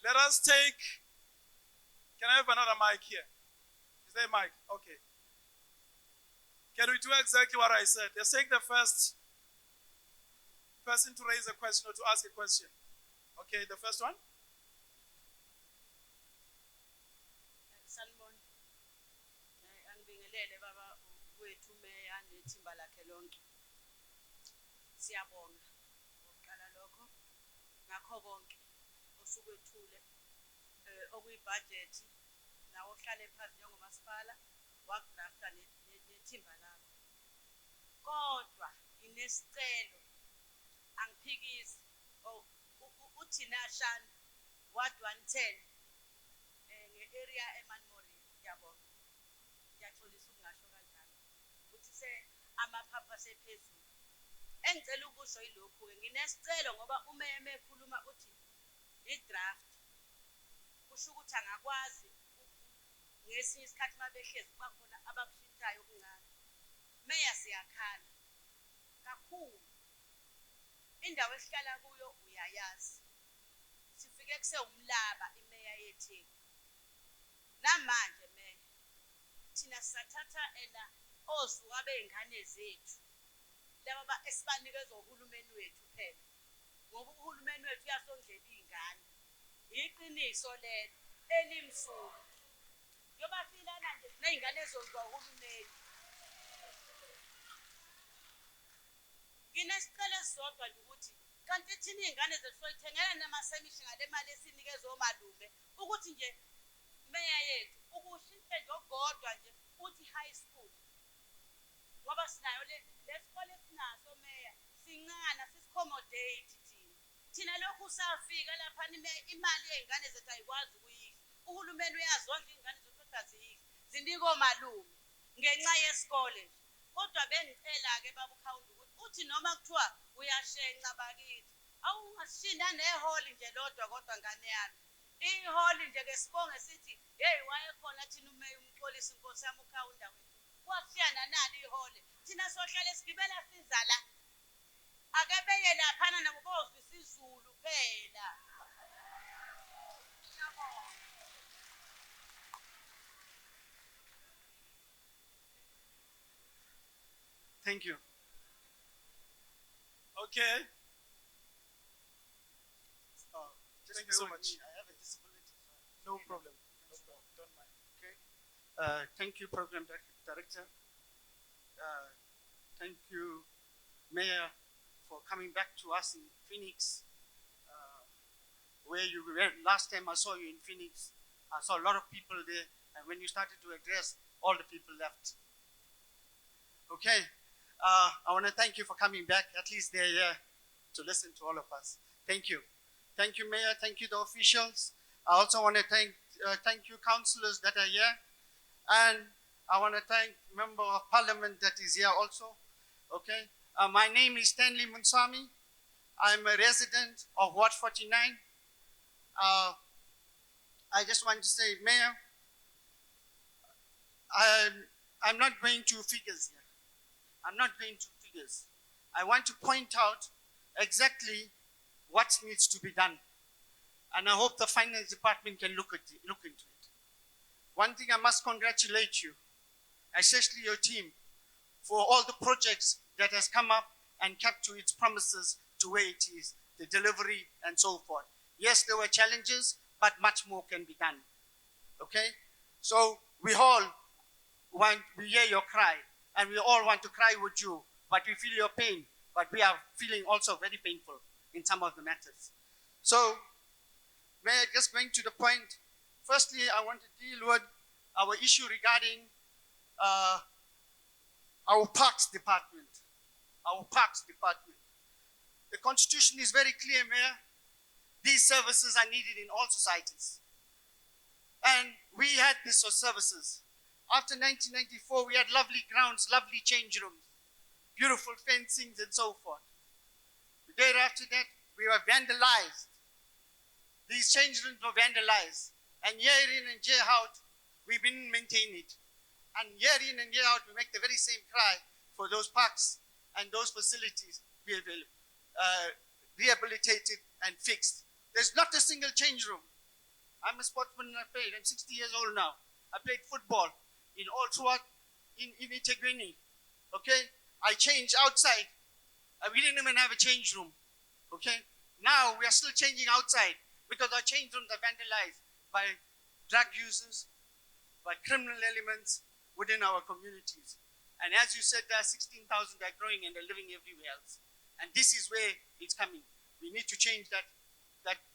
Let us take, can I have another mic here? Is there a mic? Okay. Can we do exactly what I said? Let's take the first person to raise a question or to ask a question. Okay, the first one. Salmon. Angibingelele baba wethu meya nethimba lakhe lonke. Siyabonga ngokuqala lokho. ngakho konke osukwethule okuyibudget nawo ohlale phansi njengomasipala wakudrafta nethimba lakho kodwa nginesicelo angiphikisi uthina Shan Ward 110 nge-area eManmore ngiyabona ngiyaxolisa ukungasho kanjalo uthi se amaphapha sephezulu engicela ukusho yilokhu-ke nginesicelo ngoba umeme ekhuluma uthi i-draft kusho ukuthi angakwazi ngesinye isikhathi uma behlezi kuba khona abakushintshayo okuncane meya siyakhala kakhulu indawo esihlala kuyo uyayazi sifike kusewumlaba imeya yetheku namanje meya thina sisathatha ozuka bey'ngane zethu laba esibanikezwa uhulumeni wethu phela ngoba uhulumeni wethu uyasondlela iy'ngane iqiniso lelo elimsulwa yobafilana nje ney'ngane ezondliwa uhulumeni nginesicelo esisodwa nje ukuthi kanti thina iy'ngane zethu soyithengela namasemishi ngale mali esinikezwe omalume ukuthi nje meya yethu ukushintshe nje okukodwa nje uthi high school ngoba sinayo lesikole esinaso meya sincane sisicommodate thina lokhu usafika lapha imali yey'ngane zethu ayikwazi ukuyidla uhulumeni uyazondla iy'ngane zethu kodwa ziyidla zinika omalume ngenxa yesikole nje kodwa bengicela-ke baba ukhawunti ukuthi uthi noma kuthiwa uyashenca bakithi awungasishinda nehholi nje lodwa kodwa ngane yami ihholi nje-ke sibonge sithi yeyi wayekhona thina umeya umxolisa inkosi yami ukhawunta wethu kwashiyana nani ihholi thina sohlale sigibela siza la ake beye laphana nabo bozwisa izulu phela Thank you. Okay. Thank you so much. I have a disability. No problem. No problem. Don't mind. Okay. Thank you, Program Director. Thank you, Mayor, for coming back to us in Phoenix, where you were last time I saw you in Phoenix. I saw a lot of people there, and when you started to address, all the people left. Okay. I want to thank you for coming back. At least they're here to listen to all of us. Thank you. Thank you, Mayor. Thank you, the officials. I also want to thank you, councillors that are here. And I want to thank Member of Parliament that is here also. Okay. My name is Stanley Munsami. I'm a resident of Ward 49. I just want to say, Mayor, I'm not going to figures here. I'm not going to figures. I want to point out exactly what needs to be done. And I hope the finance department can look into it. One thing I must congratulate you, especially your team, for all the projects that has come up and kept to its promises to where it is, the delivery and so forth. Yes, there were challenges, but much more can be done. Okay? So we all we hear your cry, and we all want to cry with you, but we feel your pain, but we are feeling also very painful in some of the matters. So, we're just going to the point. Firstly, I want to deal with our issue regarding our parks department. Our parks department. The Constitution is very clear, Mayor. These services are needed in all societies. And we had these services. After 1994, we had lovely grounds, lovely change rooms, beautiful fencings and so forth. The day after that, we were vandalized. These change rooms were vandalized. And year in and year out, we didn't maintain it. And year in and year out, we make the very same cry for those parks and those facilities be rehabilitated and fixed. There's not a single change room. I'm a sportsman and I played. I'm 60 years old now. I played football in all throughout in Itegweni. Okay? I changed outside. We didn't even have a change room. Okay? Now we are still changing outside because our change rooms are vandalized by drug users, by criminal elements within our communities. And as you said, there are 16,000 that are growing and they're living everywhere else. And this is where it's coming. We need to change that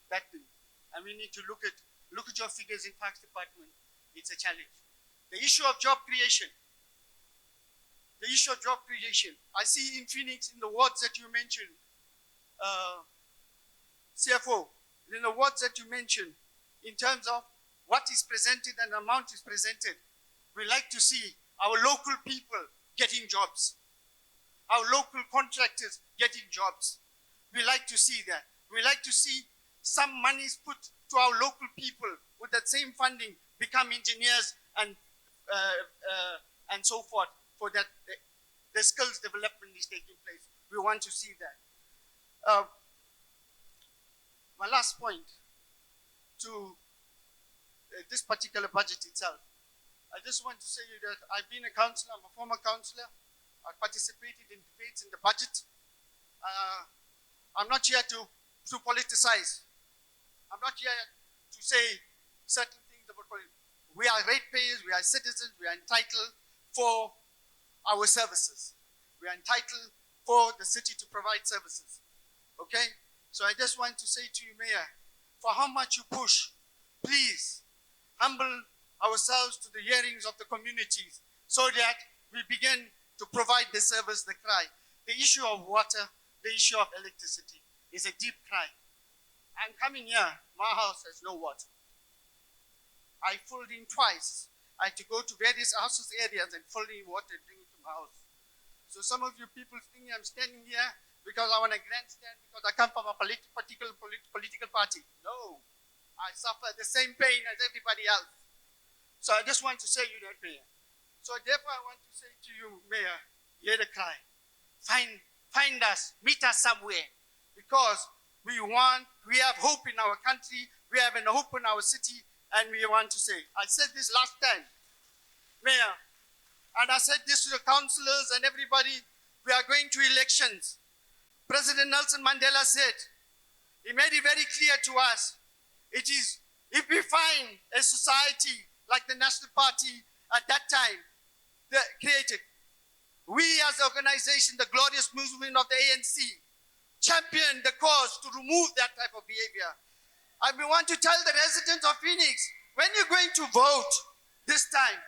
that thing. And we need to look at your figures in tax department. It's a challenge. The issue of job creation. The issue of job creation. I see in Phoenix, in the wards that you mentioned, CFO, in the wards that you mentioned, in terms of what is presented and the amount is presented, we like to see our local people getting jobs, our local contractors getting jobs. We like to see that. We like to see some monies put to our local people with that same funding become engineers and so forth, for that the skills development is taking place. We want to see that. My last point to this particular budget itself. I just want to say that I've been a councillor, I'm a former councillor. I participated in debates in the budget. I'm not here to politicize. I'm not here to say certain things about politics. We are ratepayers, we are citizens, we are entitled for our services. We are entitled for the city to provide services. Okay? So I just want to say to you, Mayor, for how much you push, please humble ourselves to the hearings of the communities so that we begin to provide the service they cry. The issue of water, the issue of electricity is a deep cry. I'm coming here, my house has no water. I filled in twice. I had to go to various houses areas and fill in water and bring it to my house. So some of you people think I'm standing here because I want a grandstand, because I come from a political party. No, I suffer the same pain as everybody else. So I just want to say you that, Mayor. So therefore I want to say to you, Mayor, hear the cry. Find us, meet us somewhere, because we have hope in our country, we have a hope in our city, and we want to say, I said this last time, Mayor, and I said this to the councillors and everybody, we are going to elections. President Nelson Mandela said, he made it very clear to us, it is, if we find a society like the National Party at that time created, we as an organization, the glorious movement of the ANC, championed the cause to remove that type of behavior. I want to tell the residents of Phoenix, when you're going to vote this time,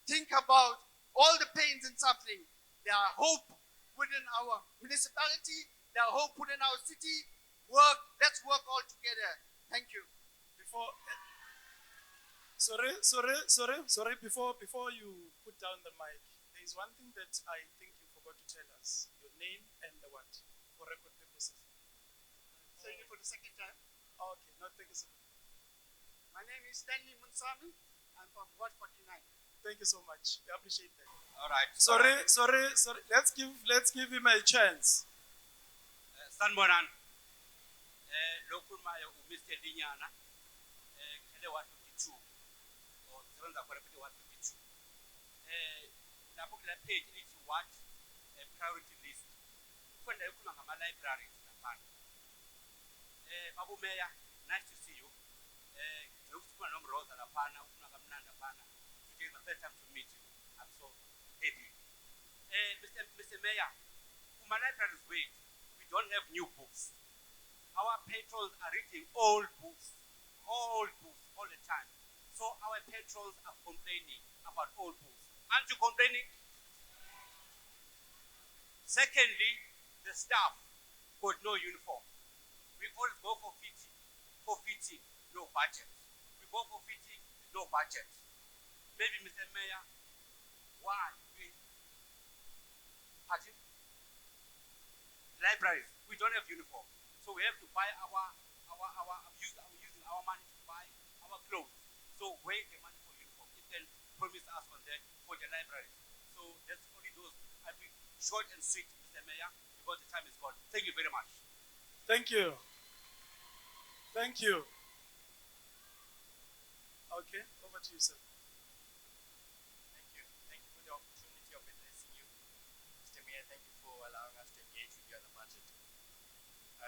think about all the pains and suffering. There are hope within our municipality, there are hope within our city. Let's work all together. Thank you. Before you put down the mic, there is one thing that I think you forgot to tell us. Your name and the what? For record purposes. Saying it for the second time. Okay, no, thank you so much. My name is Stanley Munsami. I'm from Ward 49. Thank you so much. We appreciate that. All right. Sorry. Let's give him a chance. Sanbonan. Local Maya Mr. Dinyana. Kele 152. Or 152. Napokela page is what a priority list. Kwenda kuna ngama libraries napana. Babu Mayor, nice to see you. Ukufuna nomroza lapana, ufuna kamnanda lapana. Today is my first time to meet you. I'm so happy. Mr. Mayor, my libraries wait. We don't have new books. Our patrons are reading old books all the time. So our patrons are complaining about old books. Aren't you complaining? Secondly, the staff got no uniform. We always go for fitting, no budget. We go for fitting, no budget. Maybe, Mr. Mayor, why? Pardon? Libraries, we don't have uniform. So we have to buy using our money to buy our clothes. So where is the money for uniform? You can promise us on that for the libraries. So that's only those. I think short and sweet, Mr. Mayor, because the time is gone. Thank you very much. Thank you. Thank you. Okay, over to you, sir. Thank you. Thank you for the opportunity of addressing you. Mr. Mayor, thank you for allowing us to engage with you on the budget.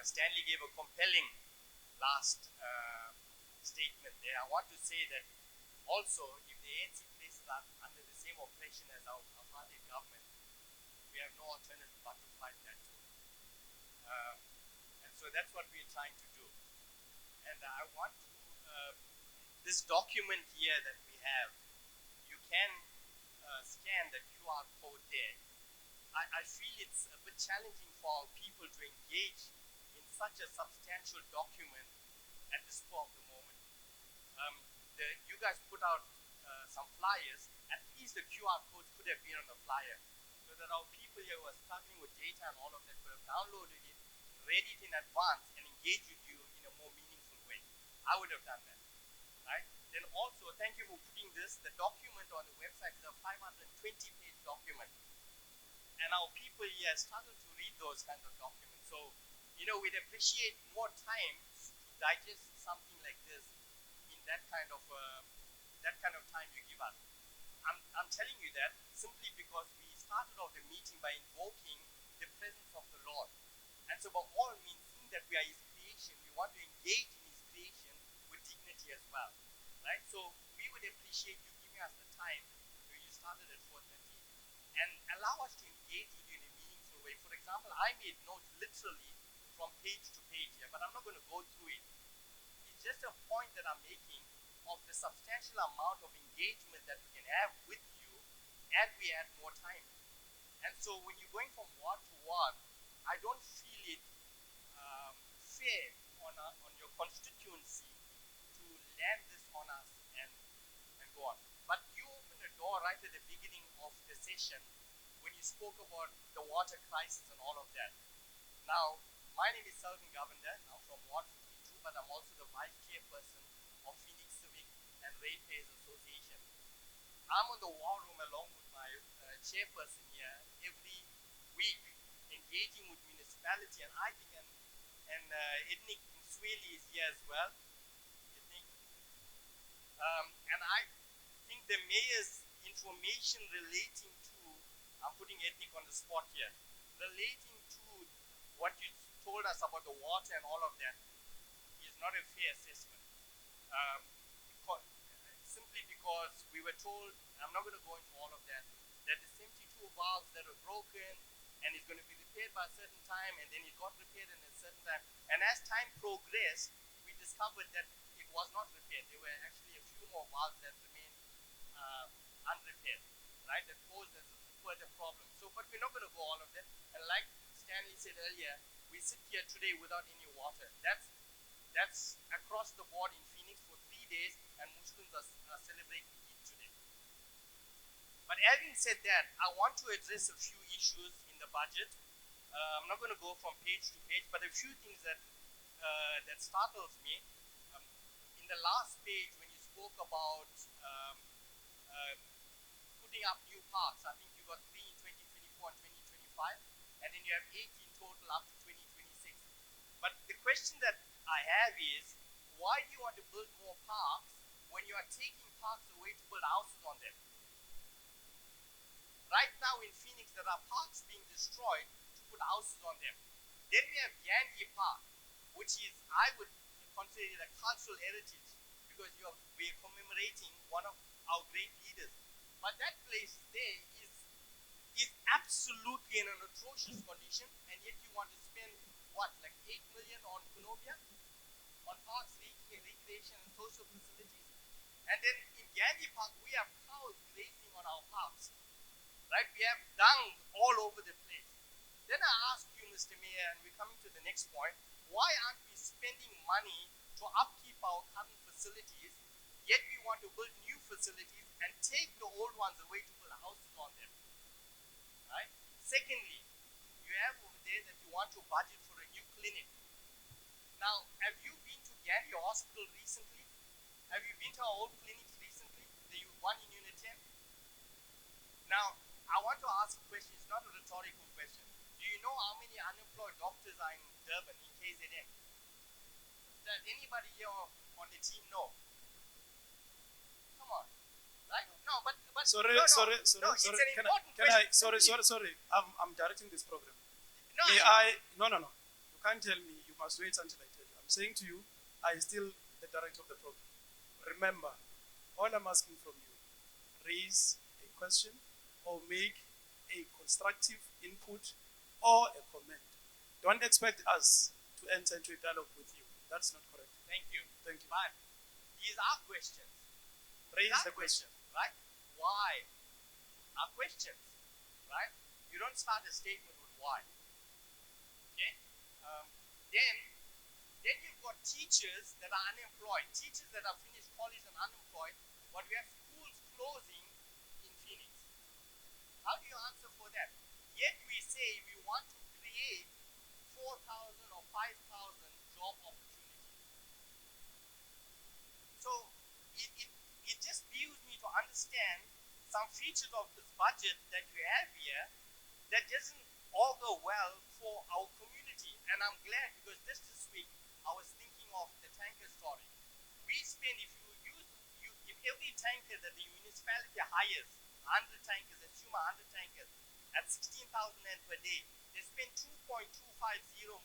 Stanley gave a compelling last statement there. I want to say that also, if the ANC places us under the same oppression as our apartheid government, we have no alternative but to fight that too. And so that's what we're trying to do. and I want to, this document here that we have, you can scan the QR code there. I feel it's a bit challenging for our people to engage in such a substantial document at the spur of the moment. You guys put out some flyers. At least the QR codes could have been on the flyer, so that our people here who are struggling with data and all of that could have downloaded it, read it in advance, and engage with you in a more meaningful way. I would have done that, right? Then also, thank you for putting this. The document on the website is a 520-page document, and our people here struggle to read those kinds of documents. So, we'd appreciate more time to digest something like this in that kind of time you give us. I'm telling you that simply because we started off the meeting by invoking the presence of the Lord. And so by all means, seeing that we are His creation, we want to engage in His creation with dignity as well. Right? So we would appreciate you giving us the time. You started at 4:30, and allow us to engage with you in a meaningful way. For example, I made notes literally from page to page here, but I'm not going to go through it. It's just a point that I'm making of the substantial amount of engagement that we can have with you as we add more time. And so when you're going from ward to ward, I don't feel it fair on your constituency to land this on us and go on. But you opened a door right at the beginning of the session when you spoke about the water crisis and all of that. Now, my name is Selvin Govender. I'm from Ward 52, but I'm also the vice chairperson of Phoenix Civic and Ratepayers Association. I'm on the war room along with my chairperson here every week, engaging with municipality, and I think and Ethnic Sweli is here as well. Ethnic. And I think the mayor's information relating to, I'm putting Ethnic on the spot here, relating to what you told us about the water and all of that is not a fair assessment. Simply because we were told, I'm not going to go into all of that, that the 72 valves that were broken and it's going to be repaired by a certain time, and then it got repaired in a certain time. And as time progressed, we discovered that it was not repaired. There were actually a few more valves that remained unrepaired, right? That posed as a further problem. So, but we're not going to go all of that. And like Stanley said earlier, we sit here today without any water. That's across the board in Phoenix for 3 days, and Muslims are celebrating Eid today. But having said that, I want to address a few issues in the budget. I'm not going to go from page to page, but a few things that startles me. In the last page, when you spoke about putting up new parks, I think you got 3 in 2024 and 2025, and then you have 8 in total up to 2026. But the question that I have is, why do you want to build more parks when you are taking parks away to build houses on them? Right now in Phoenix, there are parks being destroyed to put houses on them. Then we have Gandhi Park, which is, I would consider it a cultural heritage, because we're commemorating one of our great leaders. But that place there is absolutely in an atrocious condition, and yet you want to spend, what, like 8 million on Conobia? On parks, recreation and social facilities. And then in Gandhi Park, we have cows grazing on our parks. Right? We have dung all over the place. Then I ask you, Mr. Mayor, and we're coming to the next point, why aren't we spending money to upkeep our current facilities, yet we want to build new facilities and take the old ones away to build houses on them? Right? Secondly, you have over there that you want to budget for a new clinic. Now, have you been to Gandhi Hospital recently? Have you been to our old clinics recently? The one in Unit 10? Now, I want to ask a question. It's not a rhetorical question. Do you know how many unemployed doctors are in Durban, in KZN? Does anybody here on the team know? Come on. Right? No, but Sorry. it's an important question. Sorry. I'm directing this program. No, No. You can't tell me. You must wait until I tell you. I'm saying to you, I still the director of the program. Remember, all I'm asking from you, raise a question or make a constructive input or a comment. Don't expect us to enter into a dialogue with you. That's not correct. Thank you. Thank you. But these are questions. Raise These are the question. right? Why are questions, right? You don't start a statement with why. Okay? Then you've got teachers that are unemployed, teachers that have finished college and unemployed, but we have schools closing in Phoenix. How do you answer for that? Yet we say we want to create 4,000 or 5,000 job opportunities. So it just behooves me to understand some features of this budget that you have here that doesn't augur well for our community. And I'm glad because this week I was thinking of the tanker story. We spend, if every tanker that the municipality hires, 100 tankers, assume 100 tankers, at 16,000 Rand per day, they spend 2.250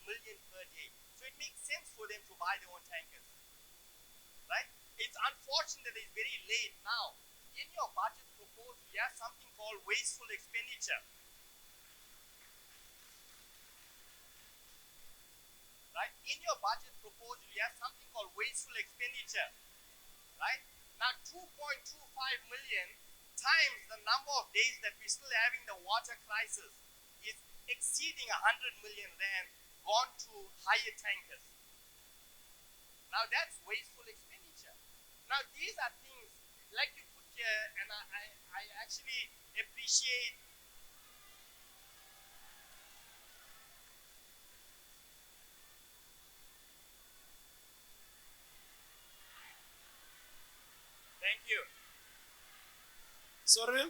million per day. So it makes sense for them to buy their own tankers. Right? It's unfortunate that it's very late now. In your budget proposal, you have something called wasteful expenditure. Right? In your budget proposal, you have something called wasteful expenditure. Right? Now, 2.25 million times the number of days that we're still having the water crisis is exceeding 100 million Rand gone to higher tankers. Now, that's wasteful expenditure. Now, these are things like you put here, and I actually appreciate. Thank you. Sorry.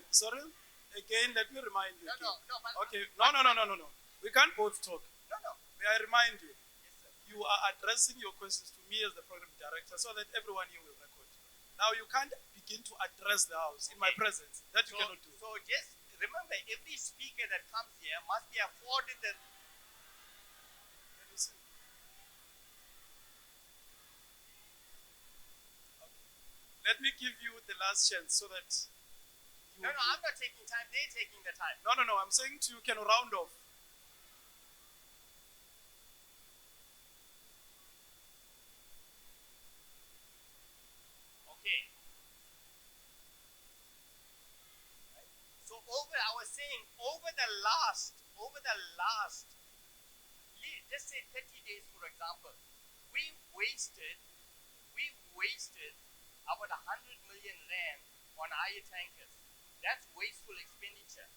Again, let me remind you. No. Okay. No. We can't both talk. No. May I remind you? Yes, sir. You are addressing your questions to me as the program director so that everyone here will record. Now you can't begin to address the house in my presence. That you cannot do. So just remember, every speaker that comes here must be afforded the. Can you see? Okay. Let me give you the last chance so that you No, I'm not taking time. They're taking the time. No. I'm saying to you, can round off. Okay. So I was saying, over the last, just say 30 days, for example, we wasted about 100 million Rand on higher tankers. That's wasteful expenditure.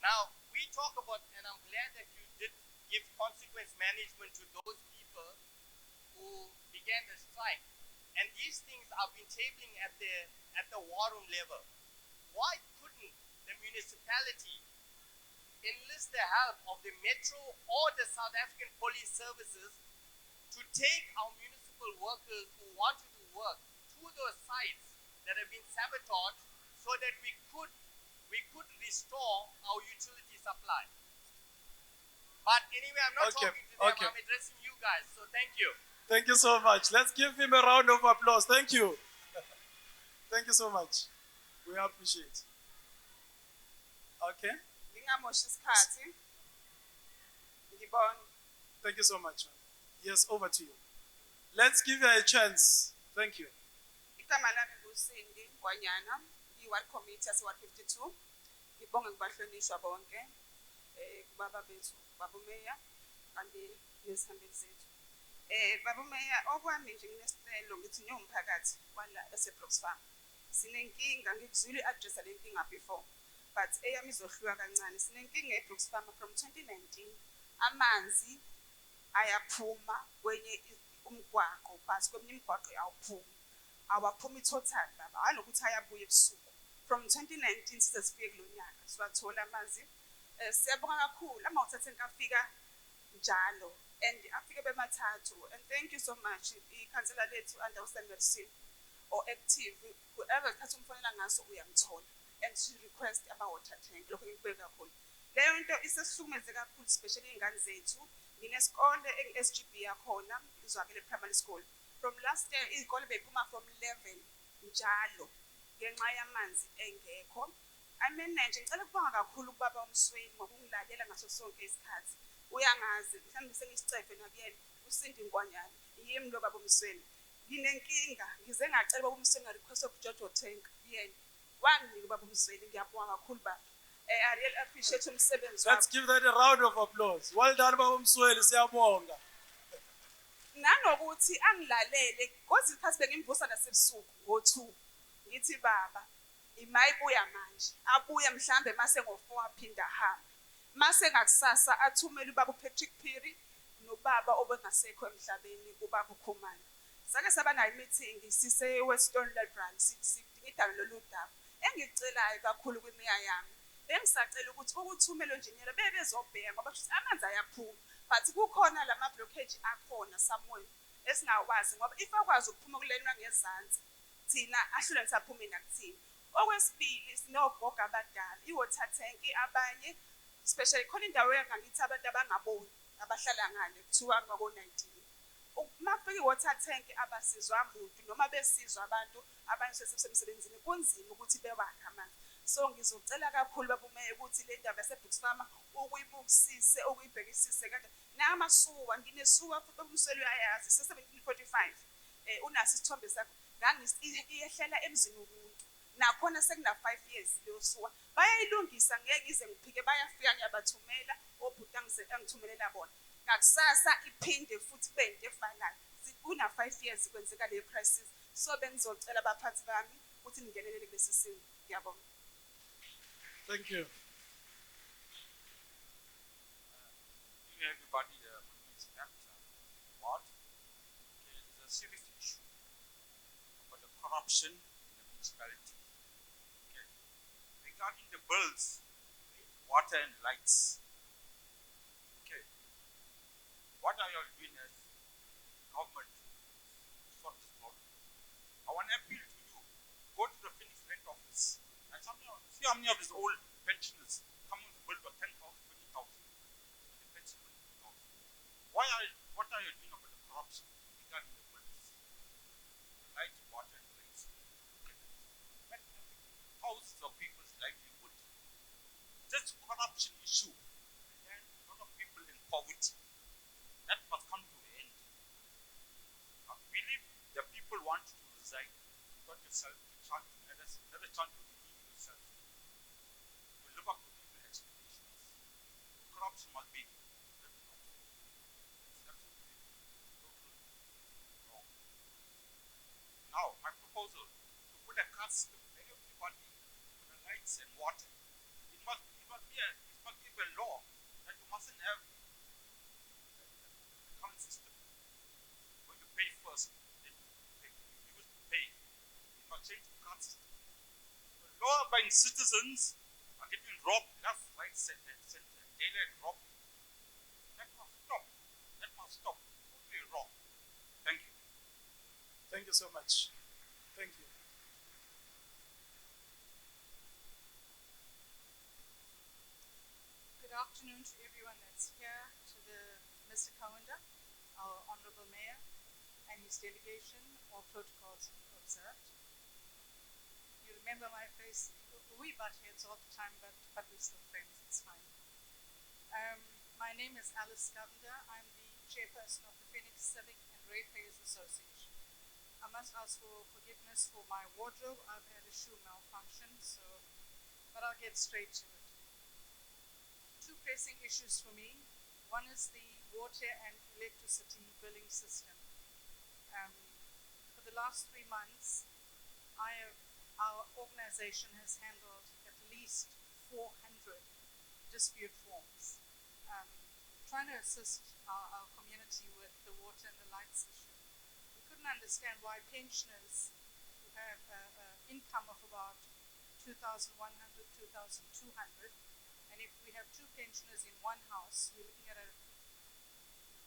Now, we talk about, and I'm glad that you did give consequence management to those people who began the strike. And these things have been tabling at the war room level. Why couldn't the municipality enlist the help of the Metro or the South African police services to take our municipal workers who wanted to work to those sites that have been sabotaged so that we could restore our utility supply? But anyway, I'm not talking to them, I'm addressing you guys, so thank you. Thank you so much. Let's give him a round of applause. Thank you. Thank you so much. We appreciate. Okay. Thank you so much. Yes, over to you. Let's give her a chance. Thank you. Igama lami nguSindi Ngwanyana, i-Ward Committee yase-Ward 52. Ngibonge kubahlonishwa bonke, kubaba bethu, Baba Meya, kanti nezihambeli zethu. Baba Meya, okwami nje nginesicelo ngithi njengomphakathi wala ese-Brooks Farm. Sinenkinga, ngikuzwile i-address le nkinga before, but eyami izohluka kancane. Sinenkinga e-Brooks Farm from 2019. Amanzi ayaphuma kwenye umgwaqo, but kweminye imigwaqo awaphumi total baba, halokuthi ayabuya ebusuku. From 2019 size sifike kulo nyaka siwathola amanzi. Siyabonga kakhulu ama-water afika njalo and afike bemathathu, and thank you so much ikhansela lethu under uStonebridge or active, whoever thatha umfonela ngaso uyamthola, and she request ama-water tank. Lokho ngikubeka kakhulu. Leyo into isesihlukumeze kakhulu, especially iy'ngane zethu. Nginesikole eng-SGB yakhona, izwakele primary school. From last year, izikole bephuma from 11 njalo ngenxa yamanzi engekho. Nje ngicela ukubonga kakhulu kubaba uMsweni ngokungilalela ngaso sonke isikhathi. Uyangazi, mhlawumbe sengisicefe nakuyena, uSindi Ngwanyana, yimi lo baba uMsweni. nginenkinga ngize ngacela baba uMsweni ngerequest okuJojo Tank kuyena wanginika baba uMsweni ngiyabonga kakhulu baba I really appreciate umsebenzi Let's wakho give that a round of applause. Well done, Baba Msweli, siyabonga. nanokuthi angilalele kodwa isikhathi bengimvusa nasebusuku ngo2 ngithi baba imayibuya manje abuye mhlambe mase ngo4 aphinda hamba mase ngakusasa athumele ubaba uPatrick Phiri nobaba obengasekho emhlabeni ubaba uKhumalo sake saba nayo meeting sise Western Library sidinga idaba lolu daba engicelayo kakhulu kwimiya yami bengisacela ukuthi ukuthumela engineer bebezobheka ngoba kusho amanzi ayaphuma but kukhona lama blockage akhona somewhere esingawazi ngoba if akwazi ukuphuma kulenwa ngezansi thina ahlule ngisaphume nakuthina okwesibili sinogoga abadala iwater tank abanye especially khona indawo yangakithi abantu abangaboni abahlala ngale kuthiwa ngako-19 mafika iwater tank abasizwa muntu noma besizwa abantu abanye sesemsebenzini kunzima ukuthi bewakhe amanzi so ngizocela kakhulu babumeya ukuthi le ndaba yaseBuxfarmer ukuyibukisise ukuyibhekisise kanti namasuwa nginesuwa futhi babumsweli uyayazi se1745 unaso isithombe sakho ngangiyehlela emzini womuntu nakhona sekuna 5 years leyo suwa bayayilungisa ngeke ize ngiphike bayafika ngiyabathumela obhuti angithumelela bona ngakusasa iphinde futhi bente efanayo kuna 5 years kwenzeka le crisis so bengizocela abaphathi bami ukuthi ningenelele kulesi simo ngiyabonga. Thank you. Everybody, my name is Matt Watt. Okay, there's a serious issue about the corruption in the municipality. Okay, regarding the bills, water and lights. Okay, what are you all doing as government to solve this problem? I want to appeal to you. Go to the Phoenix Rent Office and see how many of these old pensioners come with a bill for 10,000, 20,000. What are you doing about the corruption regarding the bills? The light, water, and lights. Look at this. That affects thousands of people's livelihood. This corruption issue will land a lot of people in poverty. That must come to an end. I believe the people want you to resign. You got yourself a chance, another chance to redeem yourself. To live up to people's expectations. Corruption must be written off. It's absolutely totally wrong. Now, my proposal to put a card system for everybody for the lights and water. It must be a law that you mustn't have the current system where you pay first, then you use to pay. It must change to card system. The law-abiding citizens are getting robbed left, right, center, daily robbing. That must stop. That must stop. Totally wrong. Thank you. Thank you so much. Thank you. Good afternoon to everyone that's here, to Mr. Kawanda, our Honorable Mayor, and his delegation. All protocols observed. You remember my face. We butt heads all the time, but we're still friends. It's fine. My name is Alice Kawanda. I'm the chairperson of the Phoenix Civic and Ratepayers Association. I must ask for forgiveness for my wardrobe. I've had a shoe malfunction, but I'll get straight to it. Two pressing issues for me. One is the water and electricity billing system. For the last 3 months, our organization has handled at least 400 dispute forms, trying to assist our community with the water and the lights issue. We couldn't understand why pensioners who have an income of about 2,100, 2,200, and if we have 2 pensioners in one house, we're looking at a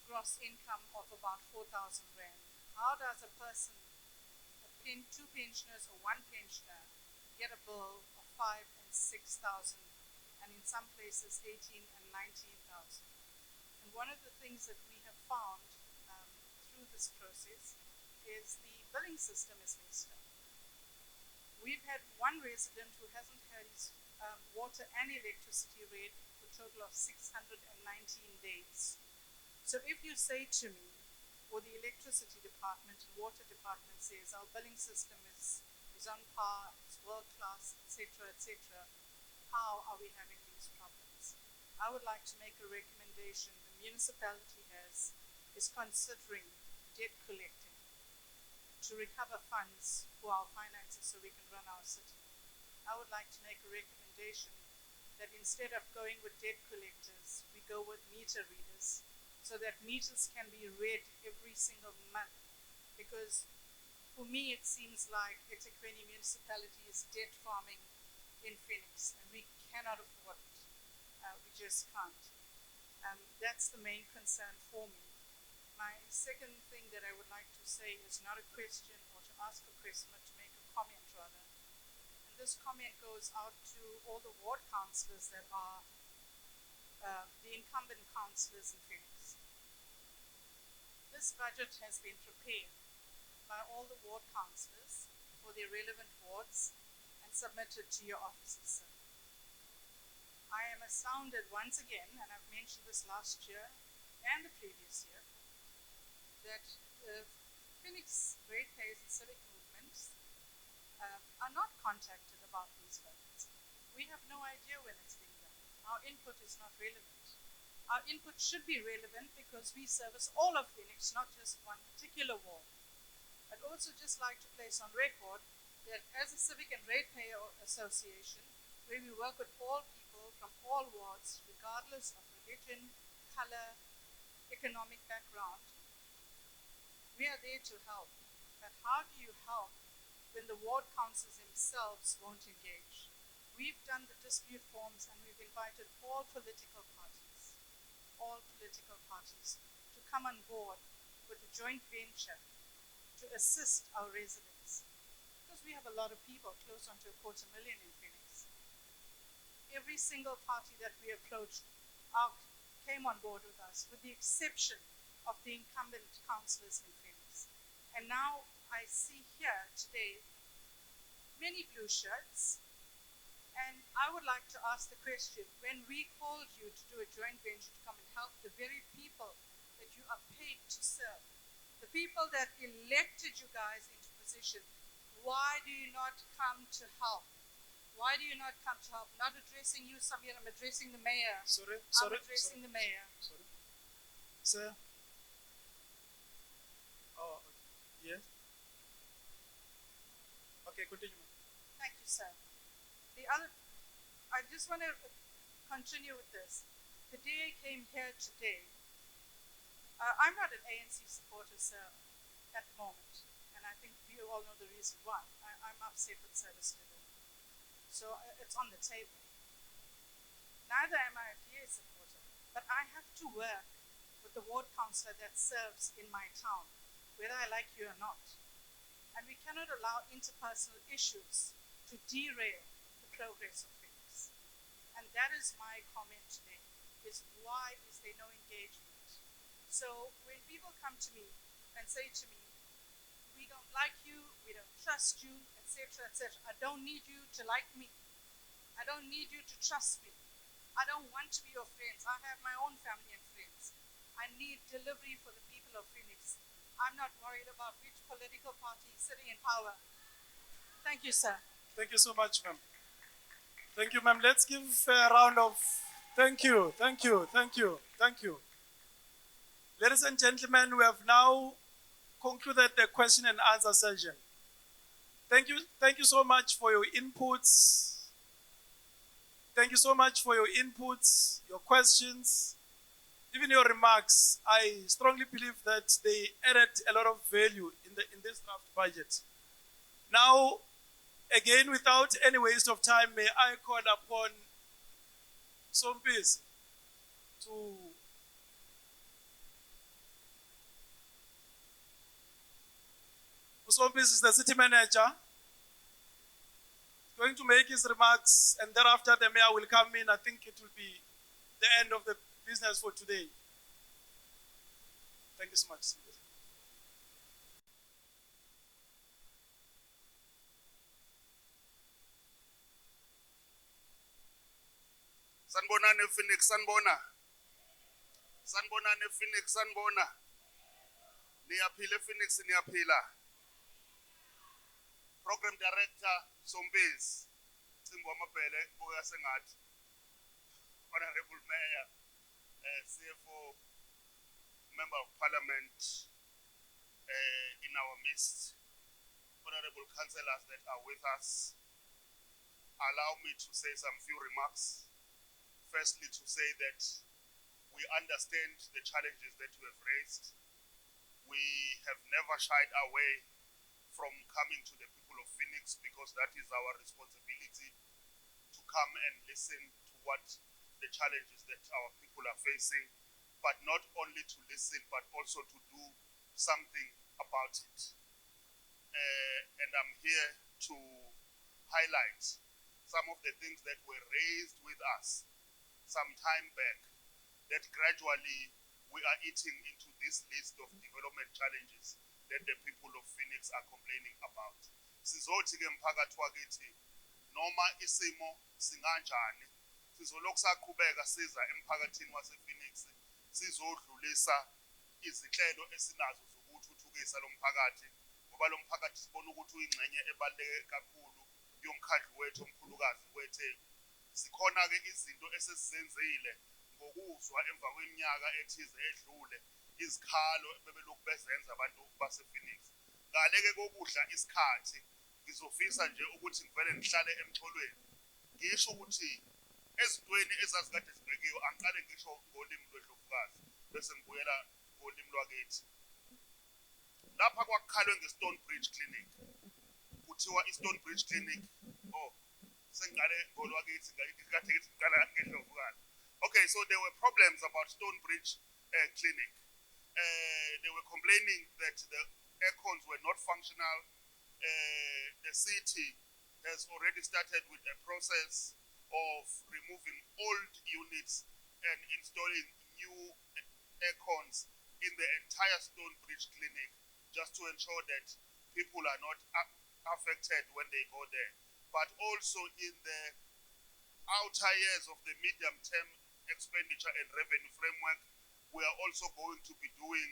gross income of about 4,000 rand. How does a person, 2 pensioners or 1 pensioner, get a bill of 5,000 and 6,000, and in some places 18,000 and 19,000? And one of the things that we have found through this process is the billing system is messed up. We've had one resident who hasn't had his water and electricity read for a total of 619 days. So if you say to me or the electricity department and water department says our billing system is on par, it's world class, etc., etc., how are we having these problems? I would like to make a recommendation the municipality is considering debt collecting to recover funds for our finances so we can run our city. I would like to make a recommendation that instead of going with debt collectors, we go with meter readers so that meters can be read every single month. Because for me, it seems like eThekwini municipality is debt farming in Phoenix, and we cannot afford it. We just can't. That's the main concern for me. My second thing that I would like to say is not a question or to ask a question, but to make a comment rather. And this comment goes out to all the ward councillors that are the incumbent councillors in Phoenix. This budget has been prepared by all the ward councillors for their relevant wards and submitted to your offices, sir. I am astounded once again, and I've mentioned this last year and the previous year, that Phoenix ratepayers and civic movements are not contacted about these budgets. We have no idea when it's being done. Our input is not relevant. Our input should be relevant because we service all of Phoenix, not just one particular ward. I'd also just like to place on record that as a civic and ratepayer association, where we work with all people from all wards, regardless of religion, color, economic background, we are there to help. But how do you help when the ward councils themselves won't engage? We've done the dispute forms and we've invited all political parties to come on board with a joint venture to assist our residents. Because we have a lot of people, close on to 250,000 in Phoenix. Every single party that we approached came on board with us, with the exception of the incumbent councillors in Phoenix. And now I see here today many blue shirts, and I would like to ask the question, when we called you to do a joint venture to come and help the very people that you are paid to serve, the people that elected you guys into position, why do you not come to help? Why do you not come to help? Not addressing you, Samir, I'm addressing the mayor. I'm addressing the mayor. Sorry. Sir? Oh, okay. Yes? Okay, continue. Thank you, sir. I just want to continue with this. The day I came here today, I'm not an ANC supporter, sir, at the moment. And I think you all know the reason why. I'm upset with service delivery. So it's on the table. Neither am I a DA supporter, but I have to work with the ward councillor that serves in my town, whether I like you or not. And we cannot allow interpersonal issues to derail the progress of Phoenix. And that is my comment today, is why is there no engagement? So when people come to me and say to me, we don't like you, we don't trust you, etc., etc., I don't need you to like me. I don't need you to trust me. I don't want to be your friends. I have my own family and friends. I need delivery for the people of Phoenix. I'm not worried about which political party is sitting in power. Thank you, sir. Thank you so much, ma'am. Thank you, ma'am. Let's give a round of thank you, thank you, thank you, thank you. Ladies and gentlemen, we have now concluded the question and answer session. Thank you so much for your inputs. Thank you so much for your inputs, your questions, even your remarks. I strongly believe that they added a lot of value in this draft budget. Now, again, without any waste of time, may I call upon Sompisi to Sompisi is the city manager. He's going to make his remarks, and thereafter the mayor will come in. I think it will be the end of the business for today. Thank you so much. Sanbonani Phoenix, Sanbona. Sanbonani Phoenix, Sanbona. Niyaphila ePhoenix niyaphila. Program Director Sombezi Cimbo Mabele buya sengathi. Honorable Mayor, CFO, Member of Parliament in our midst, honorable councillors that are with us. Allow me to say some few remarks. Firstly, to say that we understand the challenges that you have raised. We have never shied away from coming to the people of Phoenix because that is our responsibility, to come and listen to what the challenges that our people are facing, but not only to listen, but also to do something about it. And I'm here to highlight some of the things that were raised with us some time back, that gradually we are eating into this list of development challenges that the people of Phoenix are complaining about. Sizothi ke mphakathi wakithi noma isimo singanjani, sizolokhu saqhubeka siza emphakathini wase-Phoenix sizodlulisa izinhlelo esinazo zokuthuthukisa lo mphakathi, ngoba lo mphakathi sibona ukuthi uyingxenye ebaluleke kakhulu yomkhandlu wethu omkhulukazi weTheku. Sikhona ke izinto esesizenzile ngokuzwa emva kweminyaka ethize edlule, izikhalo bebelokhu bezenza abantu base-Phoenix. Ngale-ke kokudla isikhathi, ngizofisa nje ukuthi ngivele ngihlale emxholweni ngisho ukuthi ezintweni ezazikade zibekiwe angiqale ngisho ngolimi lwendlovukazi bese ngibuyela ngolimi lwakithi. Lapha kwakukhalwe nge-Stonebridge Clinic, kuthiwa i-Stonebridge Clinic, sengiqale ngolwakithi ngikade ngithi ngiqala ngendlovukazi. Okay, so there were problems about Stonebridge Clinic. They were complaining that the aircons were not functional. The city has already started with a process of removing old units and installing new aircons in the entire Stonebridge Clinic, just to ensure that people are not affected when they go there. But also in the outer years of the medium-term expenditure and revenue framework, we are also going to be doing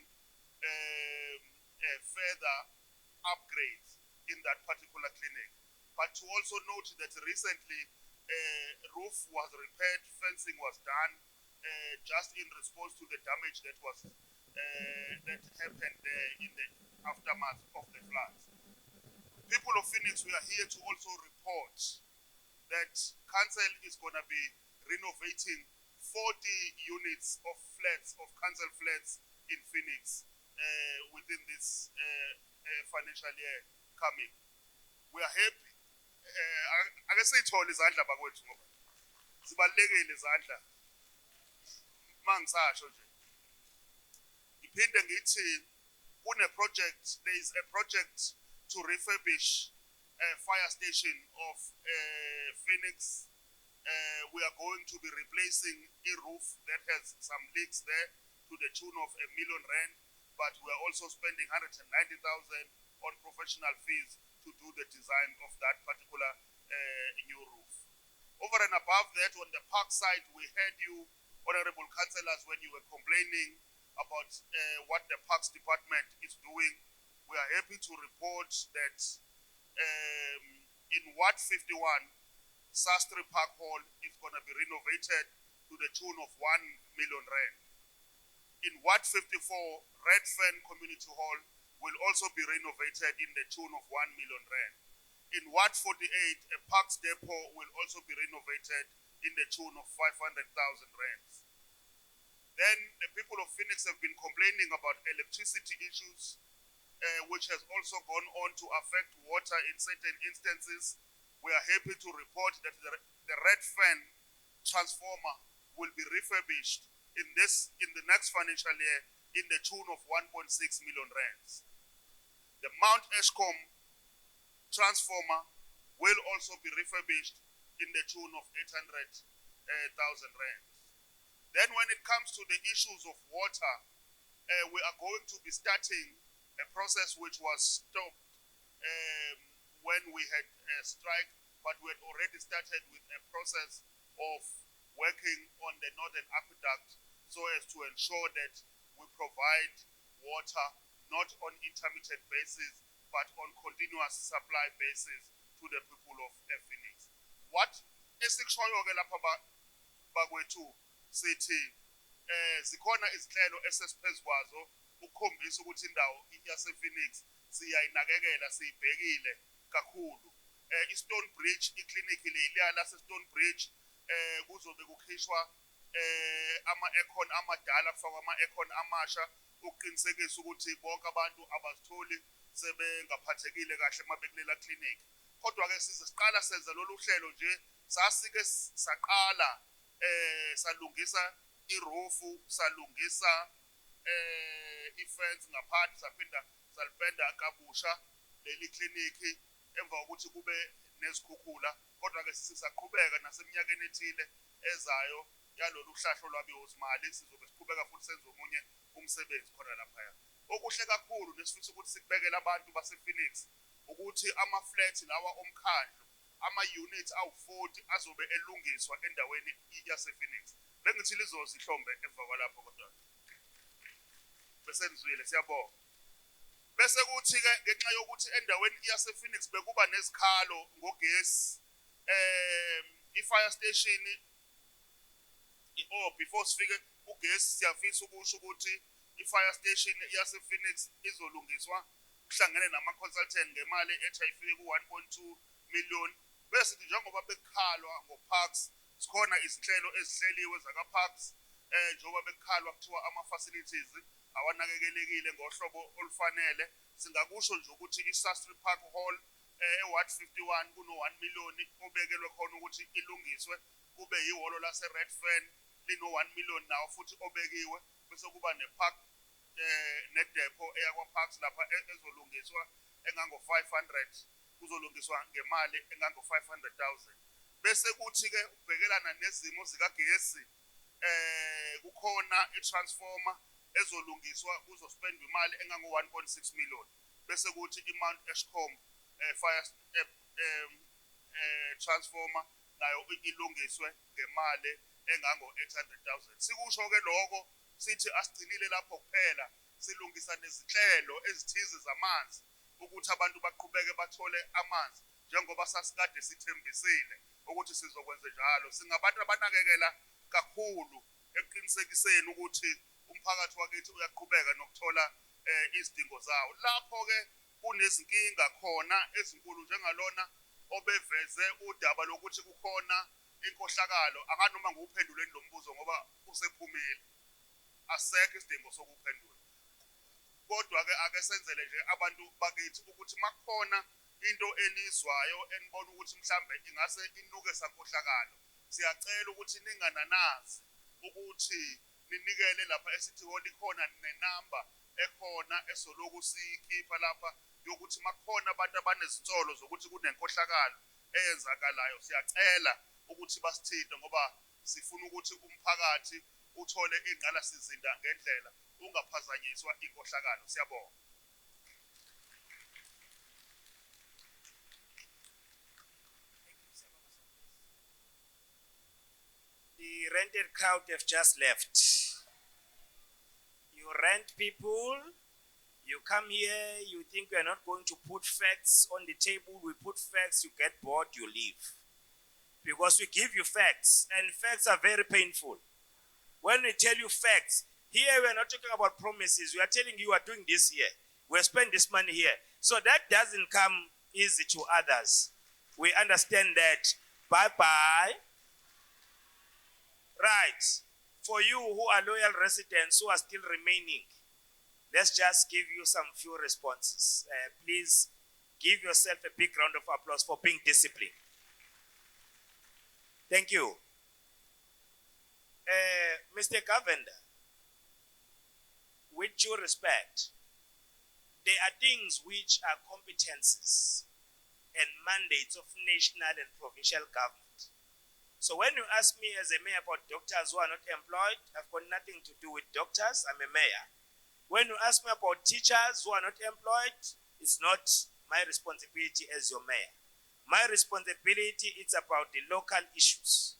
further upgrades in that particular clinic. But to also note that recently, roof was repaired, fencing was done, just in response to the damage that was that happened in the aftermath of the floods. People of Phoenix, we are here to also report that council is going to be renovating 40 units of flats, of council flats in Phoenix within this financial year coming. We are happy. Ake siyithole izandla bakwethu ngoba zibalekile izandla. Mangisasho nje. Iphinde ngithi there is a project to refurbish a fire station of Phoenix. We are going to be replacing a roof that has some leaks there to the tune of R1 million, but we are also spending 190,000 on professional fees to do the design of that particular new roof. Over and above that, on the park side, we heard you, honorable councillors, when you were complaining about what the Parks Department is doing. We are happy to report that in Ward 51, Sastri Park Hall is going to be renovated to the tune of R1 million. In Ward 54, Redfern Community Hall will also be renovated in the tune of R1 million. In Ward 48, a Parks Depot will also be renovated in the tune of 500,000 rands. Then the people of Phoenix have been complaining about electricity issues, which has also gone on to affect water in certain instances. We are happy to report that the Redfern transformer will be refurbished in the next financial year in the tune of 1.6 million rands. The Mount Eskom transformer will also be refurbished in the tune of 800,000 rands. Then when it comes to the issues of water, we are going to be starting a process which was stopped when we had a strike, but we had already started with a process of working on the Northern Aqueduct so as to ensure that we provide water not on intermittent basis, but on continuous supply basis to the people of Phoenix. What esikushoyo-ke lapha bakwethu sithi zikhona izinhlelo esesiphezu kwazo ukukhombisa ukuthi indawo yase-Phoenix siyayinakekela siyibhekile kakhulu. I-Stonebridge iclinic leya lase-Stonebridge kuzobe kukhishwa ama-aircon amadala kufakwa ama-aircon amasha ukuqinisekisa ukuthi bonke abantu abazitholi sebengaphathekile kahle uma bekulela clinic. Kodwa-ke size siqala senza lolu hlelo nje sasike saqala salungisa irufu salungisa ifence ngaphandle saphinda salipenda kabusha leli clinic emva kokuthi kube nezikhukhula. Kodwa-ke sisaqhubeka naseminyakeni ethile ezayo yalolu hlahlo lwabiwozimali sizobe siqhubeka futhi senze omunye umsebenzi khona laphaya. Okuhle kakhulu nesifisa ukuthi sikubekele abantu base-Phoenix ukuthi ama-flat lawa omkhandlu ama-unit awu-40 azobe elungiswa endaweni yase-Phoenix. Bengithi lizozi ihlombe emva kwalapho kodwa bese nizwile siyabonga. Bese kuthi-ke ngenxa yokuthi endaweni yase-Phoenix bekuba nezikhalo ngogesi i-fire station before sifike ugesi siyafisa ukusho ukuthi i-fire station yase-Phoenix izolungiswa kuhlangene nama-consultant ngemali ethi ayifike ku-1.2 million. Bese sithi njengoba bekukhalwa ngo-parks sikhona izinhlelo ezihleliwe zaka-parks njengoba bekukhalwa kuthiwa ama-facilities awanakekelekile ngohlobo olufanele. Singakusho nje ukuthi i-Sastry Park Hall e-Ward 51 kuno-1 million obekelwe khona ukuthi ilungiswe. Kube yihholo lase-Redfern lino-1 million nawo futhi obekiwe. Bese kuba ne-park ne-depo eyakwa-parks lapha ezolungiswa engango-500 kuzolungiswa ngemali engango-500,000. Bese kuthi-ke ukubhekelana nezimo zikagesi kukhona i-transformer ezolungiswa kuzospendwa imali engango-1.6 million. Bese kuthi i-Mount Eskom fire transformer nayo ilungiswe ngemali engango-800,000. Sikusho-ke lokho sithi asigcinile lapho kuphela silungisa nezinhlelo ezithize zamanzi ukuthi abantu baqhubeke bathole amanzi njengoba sasikade sithembisile ukuthi sizokwenza njalo. Singabantu abanakekela kakhulu ekuqinisekiseni ukuthi umphakathi wakithi uyaqhubeka nokuthola izidingo zawo. Lapho-ke kunezinkinga khona ezinkulu njengalona obeveze udaba lokuthi kukhona inkohlakalo. Anganoma ngiwuphenduleni lo mbuzo ngoba usephumile, asekho isidingo sokuphendula. Kodwa-ke ake senzele nje abantu bakithi ukuthi makukhona into enizwayo enibona ukuthi mhlambe ingase inuke sankohlakalo, siyacela ukuthi ningananazi ukuthi ninikele lapha esithi likhona nenamba ekhona esoloku siyikhipha lapha yokuthi makukhona abantu abanezinsolo zokuthi kunenkohlakalo eyenzakalayo. Siyacela ukuthi basithinte ngoba sifuna ukuthi umphakathi uthole ingqalasizinda ngendlela ungaphazanyiswa inkohlakalo. Siyabonga. The rented crowd have just left. You rent people, you come here, you think we are not going to put facts on the table, we put facts, you get bored, you leave. Because we give you facts, and facts are very painful. When we tell you facts, here we are not talking about promises, we are telling you are doing this here, we spend this money here. So that doesn't come easy to others. We understand that. Bye-bye. Right. For you who are loyal residents who are still remaining, let's just give you some few responses. Please give yourself a big round of applause for being disciplined. Thank you. Mr. Governor, with due respect, there are things which are competences and mandates of national and provincial government. So when you ask me as a mayor about doctors who are not employed, I've got nothing to do with doctors, I'm a mayor. When you ask me about teachers who are not employed, it's not my responsibility as your mayor. My responsibility is about the local issues.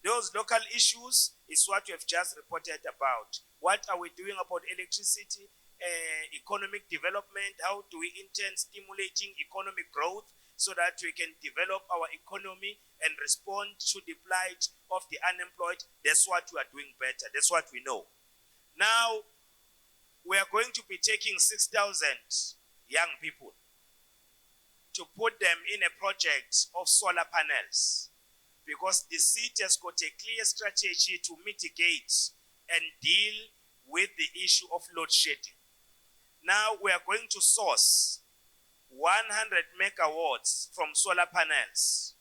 Those local issues is what you have just reported about. What are we doing about electricity economic development? How do we intend stimulating economic growth so that we can develop our economy and respond to the plight of the unemployed? That's what we are doing better. That's what we know. Now, we are going to be taking 6,000 young people to put them in a project of solar panels, because the city has got a clear strategy to mitigate and deal with the issue of load shedding. Now we are going to source 100 megawatts from solar panels.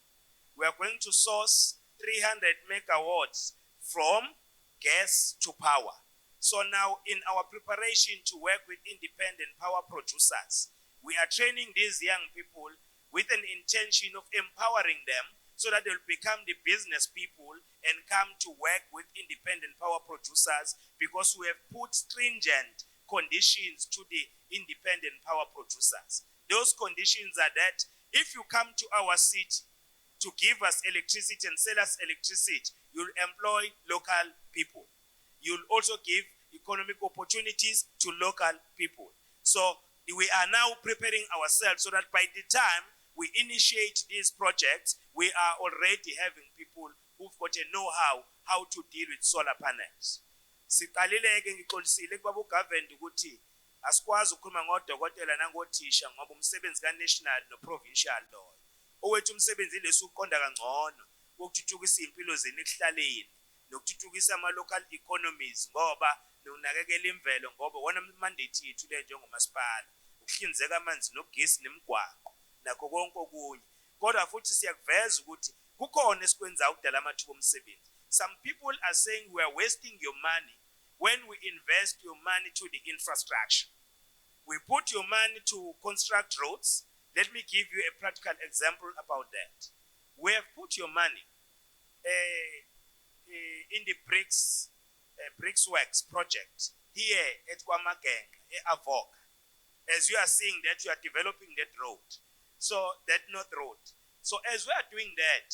We are going to source 300 megawatts from gas to power. So now in our preparation to work with independent power producers, we are training these young people with an intention of empowering them so that they'll become the business people and come to work with independent power producers, because we have put stringent conditions to the independent power producers. Those conditions are that if you come to our city to give us electricity and sell us electricity, you'll employ local people. You'll also give economic opportunities to local people. So we are now preparing ourselves so that by the time we initiate these projects, we are already having people who've got a know-how how to deal with solar panels. Siqalileke ngixolisile kubabu government ukuthi asikwazi ukukhuluma ngodokotela nangothisha ngoba umsebenzi ka-national no-provincial law. Owethu umsebenzi leso uqonda kangcono ukuthuthukisa impilo zenu ekuhlaleni nokuthuthukisa ama-local economies ngoba nonakekela imvelo ngoba wona mandate yethu le njengomasipala ukuhlinzeka amanzi nogesi nemigwaqo nakho konke okunye. Kodwa futhi siyakuveza ukuthi kukhona esikwenza ukudala amathuba omsebenzi. Some people are saying we are wasting your money when we invest your money to the infrastructure. We put your money to construct roads. Let me give you a practical example about that. We have put your money in the bricks works project here at Kwamagenga, Avoka. As you are seeing that, you are developing that road. So that north road. So as we are doing that,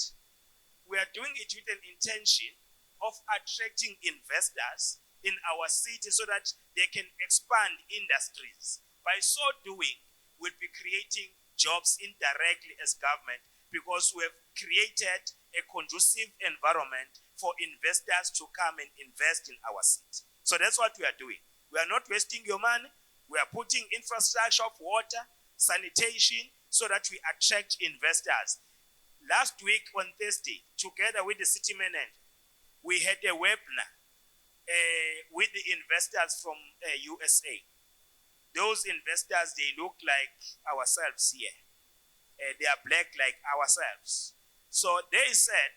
we are doing it with an intention of attracting investors in our city so that they can expand industries. By so doing, we'll be creating jobs indirectly as government, because we have created a conducive environment for investors to come and invest in our city. So that's what we are doing. We are not wasting your money. We are putting infrastructure of water, sanitation, so that we attract investors. Last week on Thursday, together with the city manager, we had a webinar with the investors from USA. Those investors, they look like ourselves here. They are black like ourselves. So they said,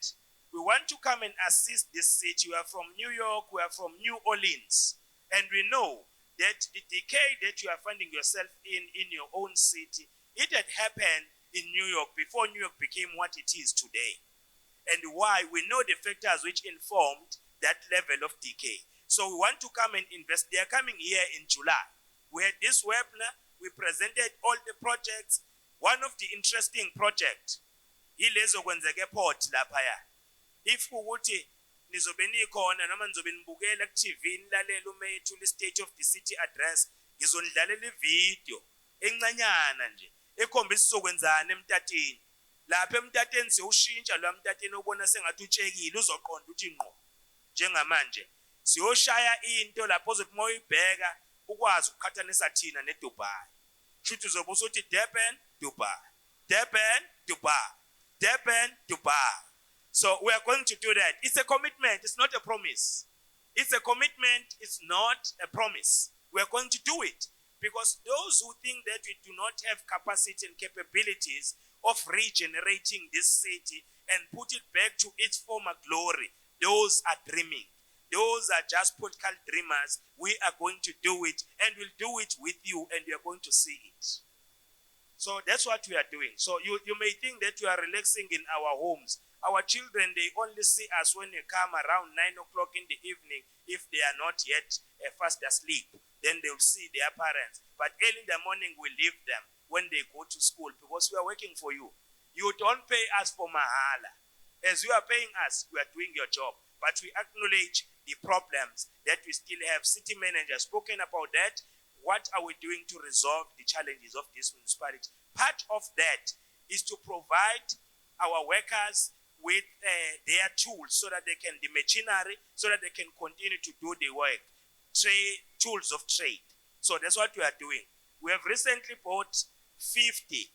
we want to come and assist this city. We are from New York, we are from New Orleans. And we know that the decay that you are finding yourself in your own city, it had happened in New York before New York became what it is today. And why? We know the factors which informed that level of decay. So we want to come and invest. They are coming here in July. We had this webinar. We presented all the projects. One of the interesting projects, ilezo kwenzeke port laphaya. If ukuthi nizobe nikhona noma nizobe nibukela ku TV nilalela umethule state of the city address, ngizonidlalela ivideo encanyana nje ekhombisa sokwenzana emtateni. Lapha emtateni siyoshintsha lo mtateni obona sengathi utshekile uzoqonda ukuthi ngqo. Njengamanje siyoshaya into lapho ozothi moyibheka ukwazi ukuqhathanisa thina neDubai. Shuthi uzobe usuthi Durban, Dubai. Durban, Dubai. Durban, Dubai. So we are going to do that. It's a commitment. It's not a promise. It's a commitment. It's not a promise. We are going to do it. Because those who think that we do not have capacity and capabilities of regenerating this city and put it back to its former glory, those are dreaming. Those are just political dreamers. We are going to do it, and we'll do it with you, and you are going to see it. So that's what we are doing. So you may think that we are relaxing in our homes. Our children, they only see us when they come around 9 o'clock in the evening. If they are not yet fast asleep, then they will see their parents. But early in the morning, we leave them when they go to school, because we are working for you. You don't pay us for mahala. As you are paying us, we are doing your job. But we acknowledge the problems that we still have. City manager spoken about that. what are we doing to resolve the challenges of this municipality? Part of that is to provide our workers with their tools so that they can, the machinery, so that they can continue to do the work, tools of trade. So that's what we are doing. We have recently bought 50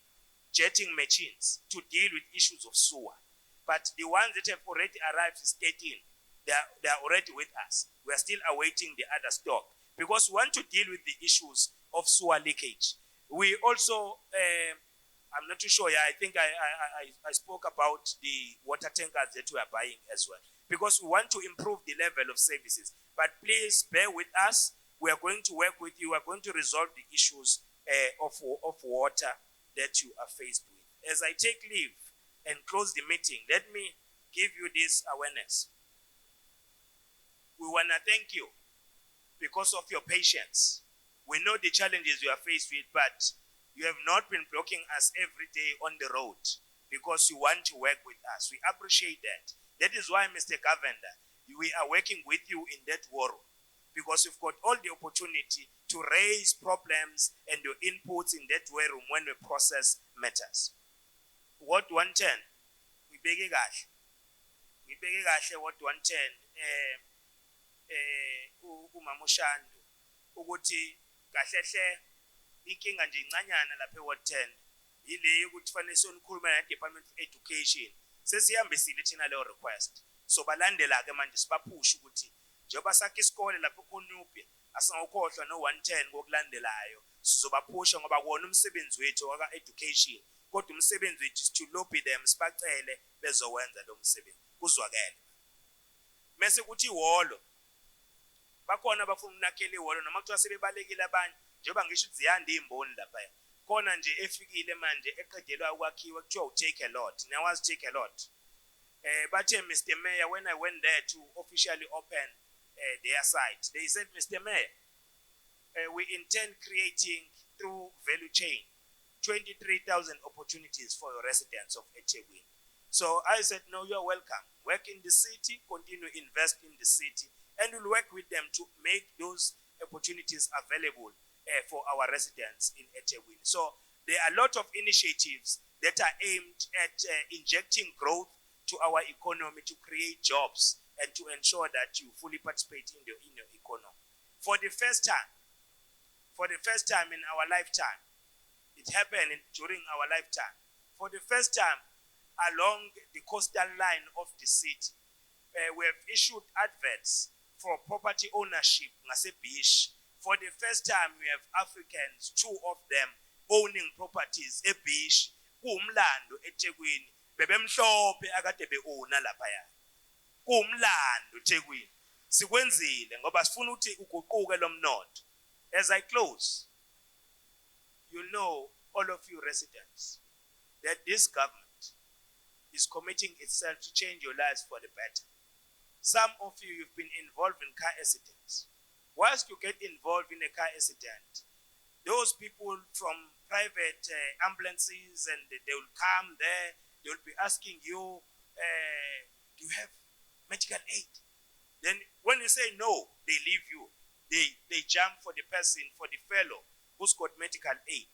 jetting machines to deal with issues of sewer. But the ones that have already arrived is 13. They are already with us. We are still awaiting the other stock because we want to deal with the issues of sewer leakage. We also, I'm not too sure, I think I spoke about the water tankers that we are buying as well because we want to improve the level of services. But please bear with us. We are going to work with you. We are going to resolve the issues of water that you are faced with. As I take leave and close the meeting, let me give you this awareness. We want to thank you because of your patience. We know the challenges you are faced with, but you have not been blocking us every day on the road because you want to work with us. We appreciate that. That is why, Mr. Governor, we are working with you in that war because you've got all the opportunity to raise problems and your inputs in that war room when we process matters. What 110? We beg you guys. We beg you guys what 110. Umamushando ukuthi kahle inkinga nje incanyana lapha e-10 ile ukuthi fanele sonikhuluma na Department of Education sesihambisile thina leyo request so balandela ke manje sibaphusha ukuthi njengoba sakhe isikole lapha eKonupia asingakhohlwa no110 kokulandelayo sizobaphusha ngoba kuona umsebenzi wethu waka education kodwa umsebenzi wethu to lobby them sibacele bezowenza lo msebenzi kuzwakele mase kuthi ihholo bakhona abafuna unakhela ihholo noma kuthiwa sebebalekile abanye njengoba ngisho ziyanda imboni lapha khona nje efikile manje eqedelwa ukwakhiwa kuthiwa take a lot now was take a lot bathe Mr. Mayor when I went there to officially open their site they said Mr. Mayor we intend creating through value chain 23,000 opportunities for your residents of eThekwini. So I said no, you are welcome, work in the city, continue invest in the city, and we'll work with them to make those opportunities available for our residents in eThekwini. So there are a lot of initiatives that are aimed at injecting growth to our economy to create jobs and to ensure that you fully participate in your economy. For the first time in our lifetime, it happened during our lifetime. For the first time along the coastal line of the city, we have issued adverts for property ownership ngase beach. For the first time, we have Africans, 2 of them, owning properties e beach. Kuumlando eThekwini. Bebemhlophe akade beona laphaya. Kuumlando eThekwini. Sikwenzile ngoba sifuna ukuthi uguquke lo mnotho. As I close, you know, all of you residents, that this government is committing itself to change your lives for the better. Some of you, you've been involved in car accidents. Whilst you get involved in a car accident, those people from private ambulances and they will come there, they will be asking you, do you have medical aid? Then when you say no, they leave you. They jump for the person, for the fellow who's got medical aid.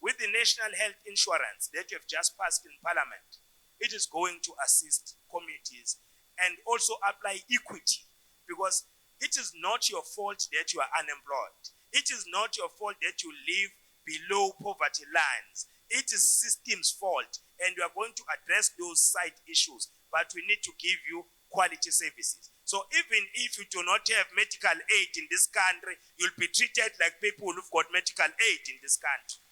With the national health insurance that you have just passed in parliament, it is going to assist communities and also apply equity, because it is not your fault that you are unemployed. It is not your fault that you live below poverty lines. It is system's fault, and we are going to address those side issues, but we need to give you quality services. So even if you do not have medical aid in this country, you'll be treated like people who've got medical aid in this country.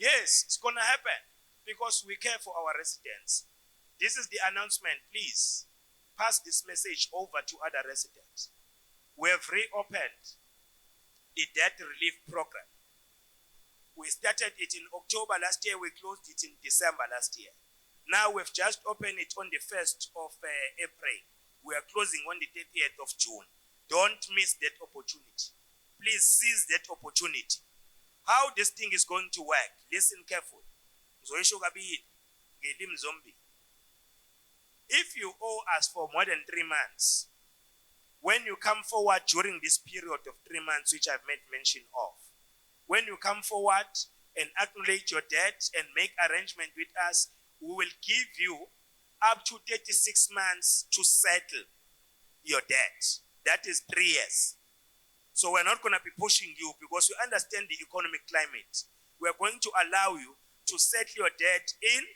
Yes, it's going to happen because we care for our residents. This is the announcement. Please pass this message over to other residents. We have reopened the debt relief program. We started it in October last year. We closed it in December last year. Now we've just opened it on the 1st of April. We are closing on the 30th of June. Don't miss that opportunity. Please seize that opportunity. How this thing is going to work, listen carefully. If you owe us for more than 3 months, when you come forward during this period of 3 months, which I've made mention of, when you come forward and acknowledge your debt and make arrangement with us, we will give you up to 36 months to settle your debt. That is 3 years. So we're not going to be pushing you because we understand the economic climate. We're going to allow you to settle your debt in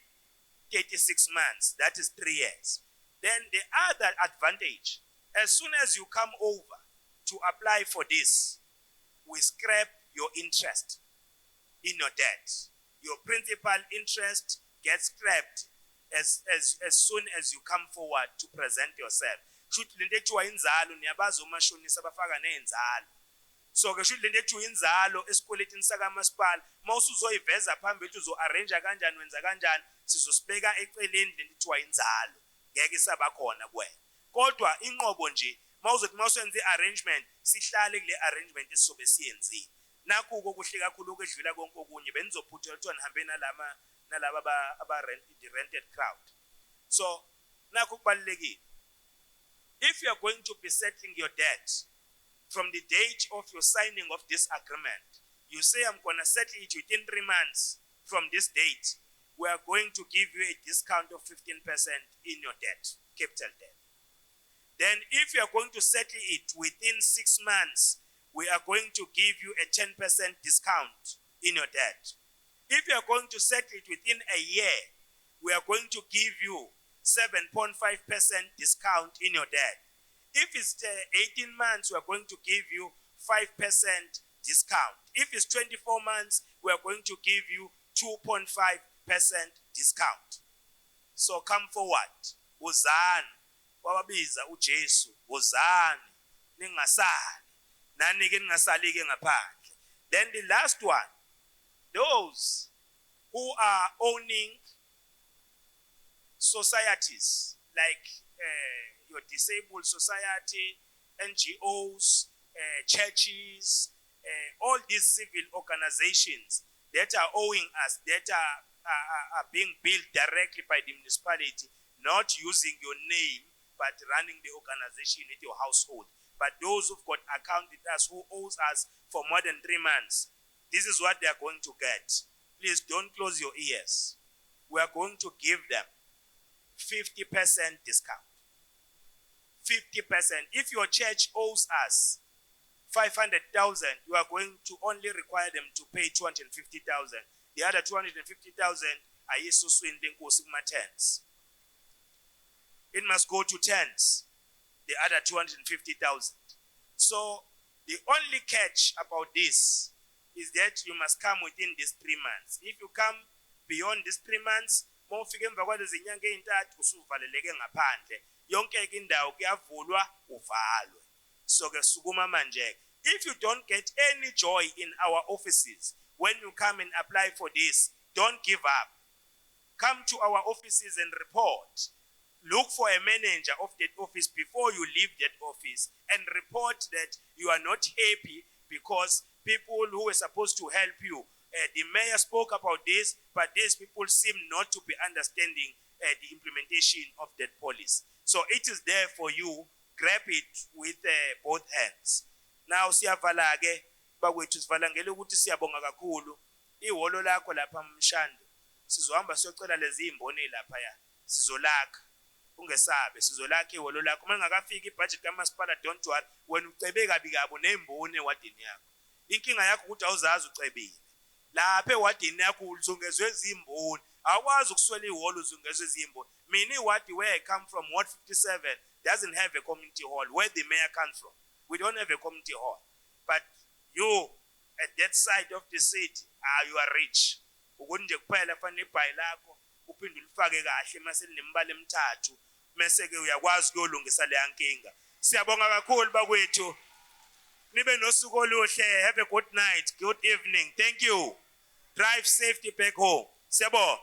36 months. That is 3 years. Then the other advantage, as soon as you come over to apply for this, we scrap your interest in your debt. Your principal interest gets scrapped as soon as you come forward to present yourself. Should lento ethiwa inzalo niyabazi umashonisa bafaka nenzalo. So ke should lento ethiwa inzalo esikweletini saka masipala mawusuzoyiveza phambili uzo arrange kanjani wenza kanjani sizosibeka eceleni lento ethiwa inzalo. Ngeke sabakhona kuwena. Kodwa inqobo nje mawuzothi mawusenze arrangement sihlale kule arrangement esizobe siyenzile. Nakho kuhle kakhulu okwedlula konke okunye benizophutha ukuthi nihambe nalaba the rented crowd. So nakho kubalekile. If you are going to be settling your debt from the date of your signing of this agreement, you say I'm going to settle it within 3 months from this date, we are going to give you a discount of 15% in your debt, capital debt. Then if you are going to settle it within 6 months, we are going to give you a 10% discount in your debt. If you are going to settle it within a year, we are going to give you 7.5% discount in your debt. If it's 18 months, we are going to give you 5% discount. If it's 24 months, we are going to give you 2.5% discount. So come forward. Wozani. Wababiza uJesu. Wozani. Ningasali. Nanike ningasalike ngaphandle. Then the last one. Those who are owning societies like your disabled society, NGOs, churches, all these civil organizations that are owing us, that are being built directly by the municipality, not using your name, but running the organization with your household. But those who've got account with us, who owes us for more than 3 months, this is what they are going to get. Please don't close your ears. We are going to give them 50% discount. 50%. If your church owes us 500,000, you are going to only require them to pay 250,000. The other 250,000 are swindling tens. It must go to tens. The other 250,000. So the only catch about this is that you must come within these 3 months. If you come beyond these 3 months, mawufike emva kwalezi inyanga ezintathu usuvaleleke ngaphandle. Yonke indawo kuyavulwa uvalwe. So ke sukuma manje. If you don't get any joy in our offices when you come and apply for this, don't give up. Come to our offices and report. Look for a manager of that office before you leave that office and report that you are not happy because people who were supposed to help you, the mayor spoke about this, but these people seem not to be understanding the implementation of that policy. So it is there for you. Grab it with both hands. Now siyavala ke bakwethu sivala ngeke ukuthi siyabonga kakhulu. Ihholo lakho lapha mshando. Sizohamba siyocela lezi imboni lapha ya. Sizolakha. Ungesabe sizolakha ihholo lakho. Mangakafika ibudget kamasipala, don't worry. Wena ucebe kabi kabo nemboni ewadini yakho. Inkinga yakho ukuthi awuzazi ucebile. Lapha ewadini yakho uzungezwe izimboni. Awukwazi ukuswela ihholo uzungezwe izimboni. Mina iwadi where I come from, Ward 57 doesn't have a community hall. Where the mayor comes from, we don't have a community hall. But you at that side of the city, you are rich. Ukunje kuphela fanele ibhayi lakho uphinde ulifake kahle mase linembala emithathu mase ke uyakwazi ukuyolungisa le yankinga. Siyabonga kakhulu bakwethu. Nibe nosuku oluhle. Have a good night, good evening. Thank you. Drive safety back home. Siyabonga.